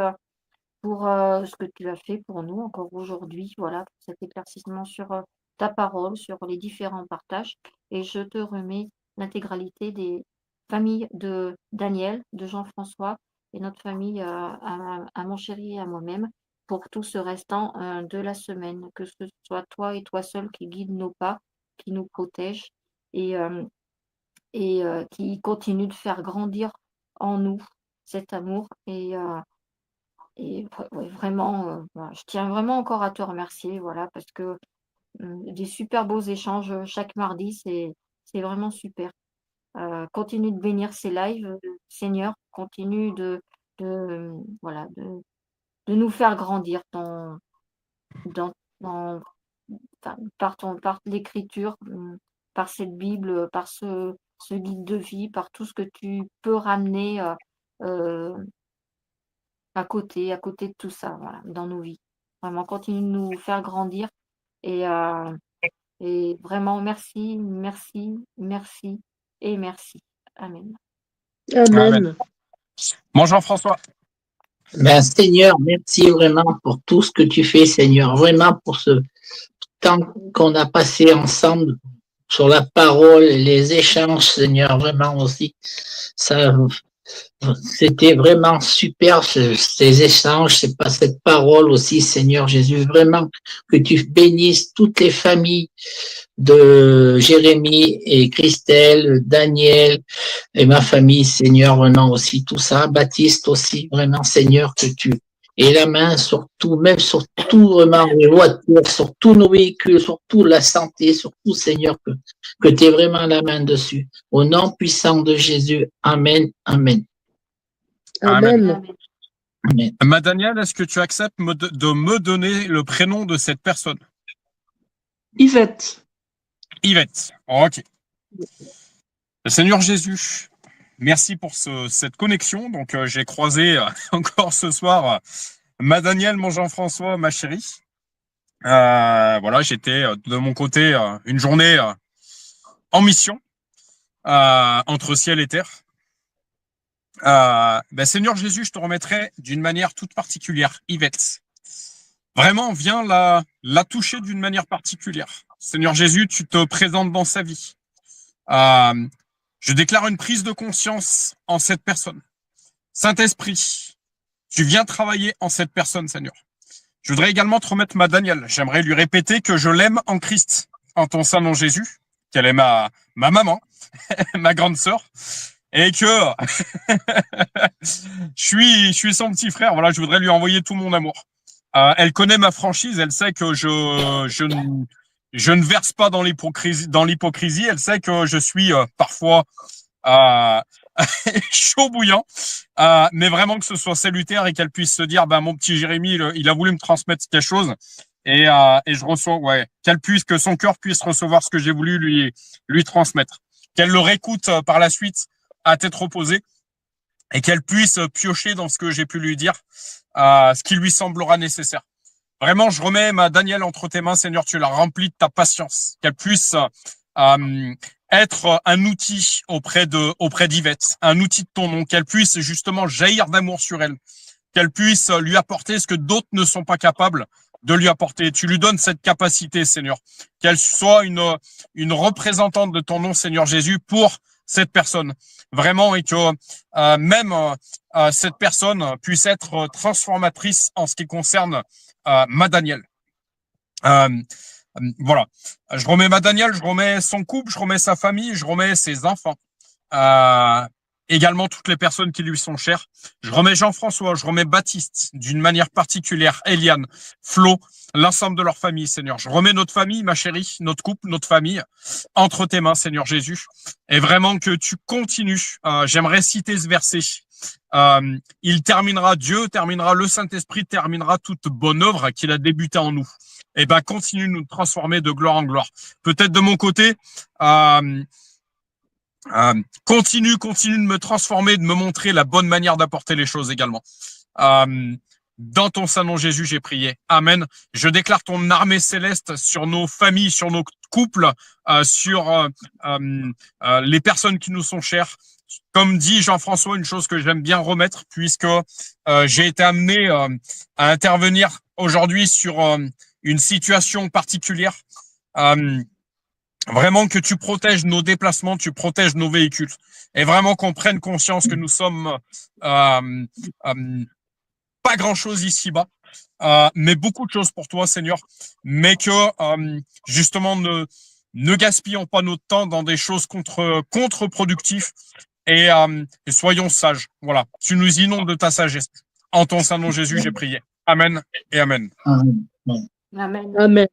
Speaker 1: pour, ce que tu as fait pour nous encore aujourd'hui, voilà, pour cet éclaircissement sur, ta parole, sur les différents partages et je te remets l'intégralité des familles de Daniel, de Jean-François et notre famille, à mon chéri et à moi-même pour tout ce restant, de la semaine. Que ce soit toi et toi seul qui guide nos pas, qui nous protège et qui continue de faire grandir en nous cet amour et ouais, vraiment, voilà, je tiens vraiment encore à te remercier, voilà, parce que, des super beaux échanges, chaque mardi, c'est vraiment super. Continue de bénir ces lives, Seigneur, continue voilà, de nous faire grandir dans dans enfin, par l'écriture, par cette Bible, par ce guide de vie, par tout ce que tu peux ramener, heu à côté de tout ça, voilà, dans nos vies. Vraiment, continue de nous faire grandir et vraiment merci, merci, merci et merci. Amen.
Speaker 4: Amen.
Speaker 2: Amen.
Speaker 4: Mon Jean-François.
Speaker 3: Ben, Seigneur, merci vraiment pour tout ce que tu fais, Seigneur, vraiment pour ce temps qu'on a passé ensemble sur la parole et les échanges, Seigneur, vraiment aussi. Ça, c'était vraiment super ces échanges, c'est pas cette parole aussi, Seigneur Jésus, vraiment que tu bénisses toutes les familles de Jérémie et Christelle, Daniel et ma famille, Seigneur, vraiment aussi tout ça, Baptiste aussi, vraiment, Seigneur, que tu aies la main sur tout, même sur tout, vraiment, les voitures, sur tous nos véhicules, sur toute la santé, sur tout, Seigneur, que tu aies vraiment la main dessus. Au nom puissant de Jésus, Amen, Amen.
Speaker 2: Amen.
Speaker 1: Amen.
Speaker 3: Amen.
Speaker 4: Ma Daniel, est-ce que tu acceptes de me donner le prénom de cette personne?
Speaker 2: Yvette.
Speaker 4: Yvette. Ok. Seigneur Jésus, merci pour cette connexion. Donc, j'ai croisé encore ce soir ma Daniel, mon Jean-François, ma chérie. Voilà, j'étais de mon côté une journée en mission entre ciel et terre. Seigneur Jésus, je te remettrai d'une manière toute particulière, Yvette. Vraiment, viens la toucher d'une manière particulière. Seigneur Jésus, tu te présentes dans sa vie. Je déclare une prise de conscience en cette personne. Saint-Esprit, tu viens travailler en cette personne, Seigneur. Je voudrais également te remettre ma Daniel. J'aimerais lui répéter que je l'aime en Christ, en ton Saint nom Jésus, qu'elle est ma maman, ma grande sœur, et que je suis son petit frère. Voilà, je voudrais lui envoyer tout mon amour. Elle connaît ma franchise, elle sait que je ne verse pas dans l'hypocrisie. Elle sait que je suis parfois chaud bouillant, mais vraiment que ce soit salutaire et qu'elle puisse se dire, mon petit Jérémy, il a voulu me transmettre quelque chose et je reçois, que son cœur puisse recevoir ce que j'ai voulu lui transmettre, qu'elle le réécoute par la suite à tête reposée et qu'elle puisse piocher dans ce que j'ai pu lui dire, ce qui lui semblera nécessaire. Vraiment, je remets ma Daniel entre tes mains, Seigneur, tu la remplis de ta patience, qu'elle puisse être un outil auprès d'Yvette, un outil de ton nom, qu'elle puisse justement jaillir d'amour sur elle, qu'elle puisse lui apporter ce que d'autres ne sont pas capables de lui apporter. Tu lui donnes cette capacité, Seigneur, qu'elle soit une représentante de ton nom, Seigneur Jésus, pour cette personne. Vraiment, et que même cette personne puisse être transformatrice en ce qui concerne ma Daniel. Voilà. Je remets ma Daniel, je remets son couple, je remets sa famille, je remets ses enfants. Également toutes les personnes qui lui sont chères. Je remets Jean-François, je remets Baptiste d'une manière particulière, Eliane, Flo, l'ensemble de leur famille, Seigneur. Je remets notre famille, ma chérie, notre couple, notre famille, entre tes mains, Seigneur Jésus. Et vraiment que tu continues. J'aimerais citer ce verset. Dieu terminera, le Saint-Esprit terminera toute bonne œuvre qu'il a débutée en nous. Et continue de nous transformer de gloire en gloire. Peut-être de mon côté, continue de me transformer, de me montrer la bonne manière d'apporter les choses également. Dans ton Saint-Nom, Jésus, j'ai prié. Amen. Je déclare ton armée céleste sur nos familles, sur nos couples, sur les personnes qui nous sont chères. Comme dit Jean-François, une chose que j'aime bien remettre, puisque j'ai été amené à intervenir aujourd'hui sur une situation particulière. Vraiment que tu protèges nos déplacements, tu protèges nos véhicules. Et vraiment qu'on prenne conscience que nous sommes pas grand-chose ici-bas, mais beaucoup de choses pour toi, Seigneur. Mais que, justement, ne gaspillons pas notre temps dans des choses contre-productives et soyons sages. Voilà. Tu nous inondes de ta sagesse. En ton Saint-Nom, Jésus, j'ai prié. Amen et Amen.
Speaker 3: Amen.
Speaker 1: Amen.
Speaker 2: Amen.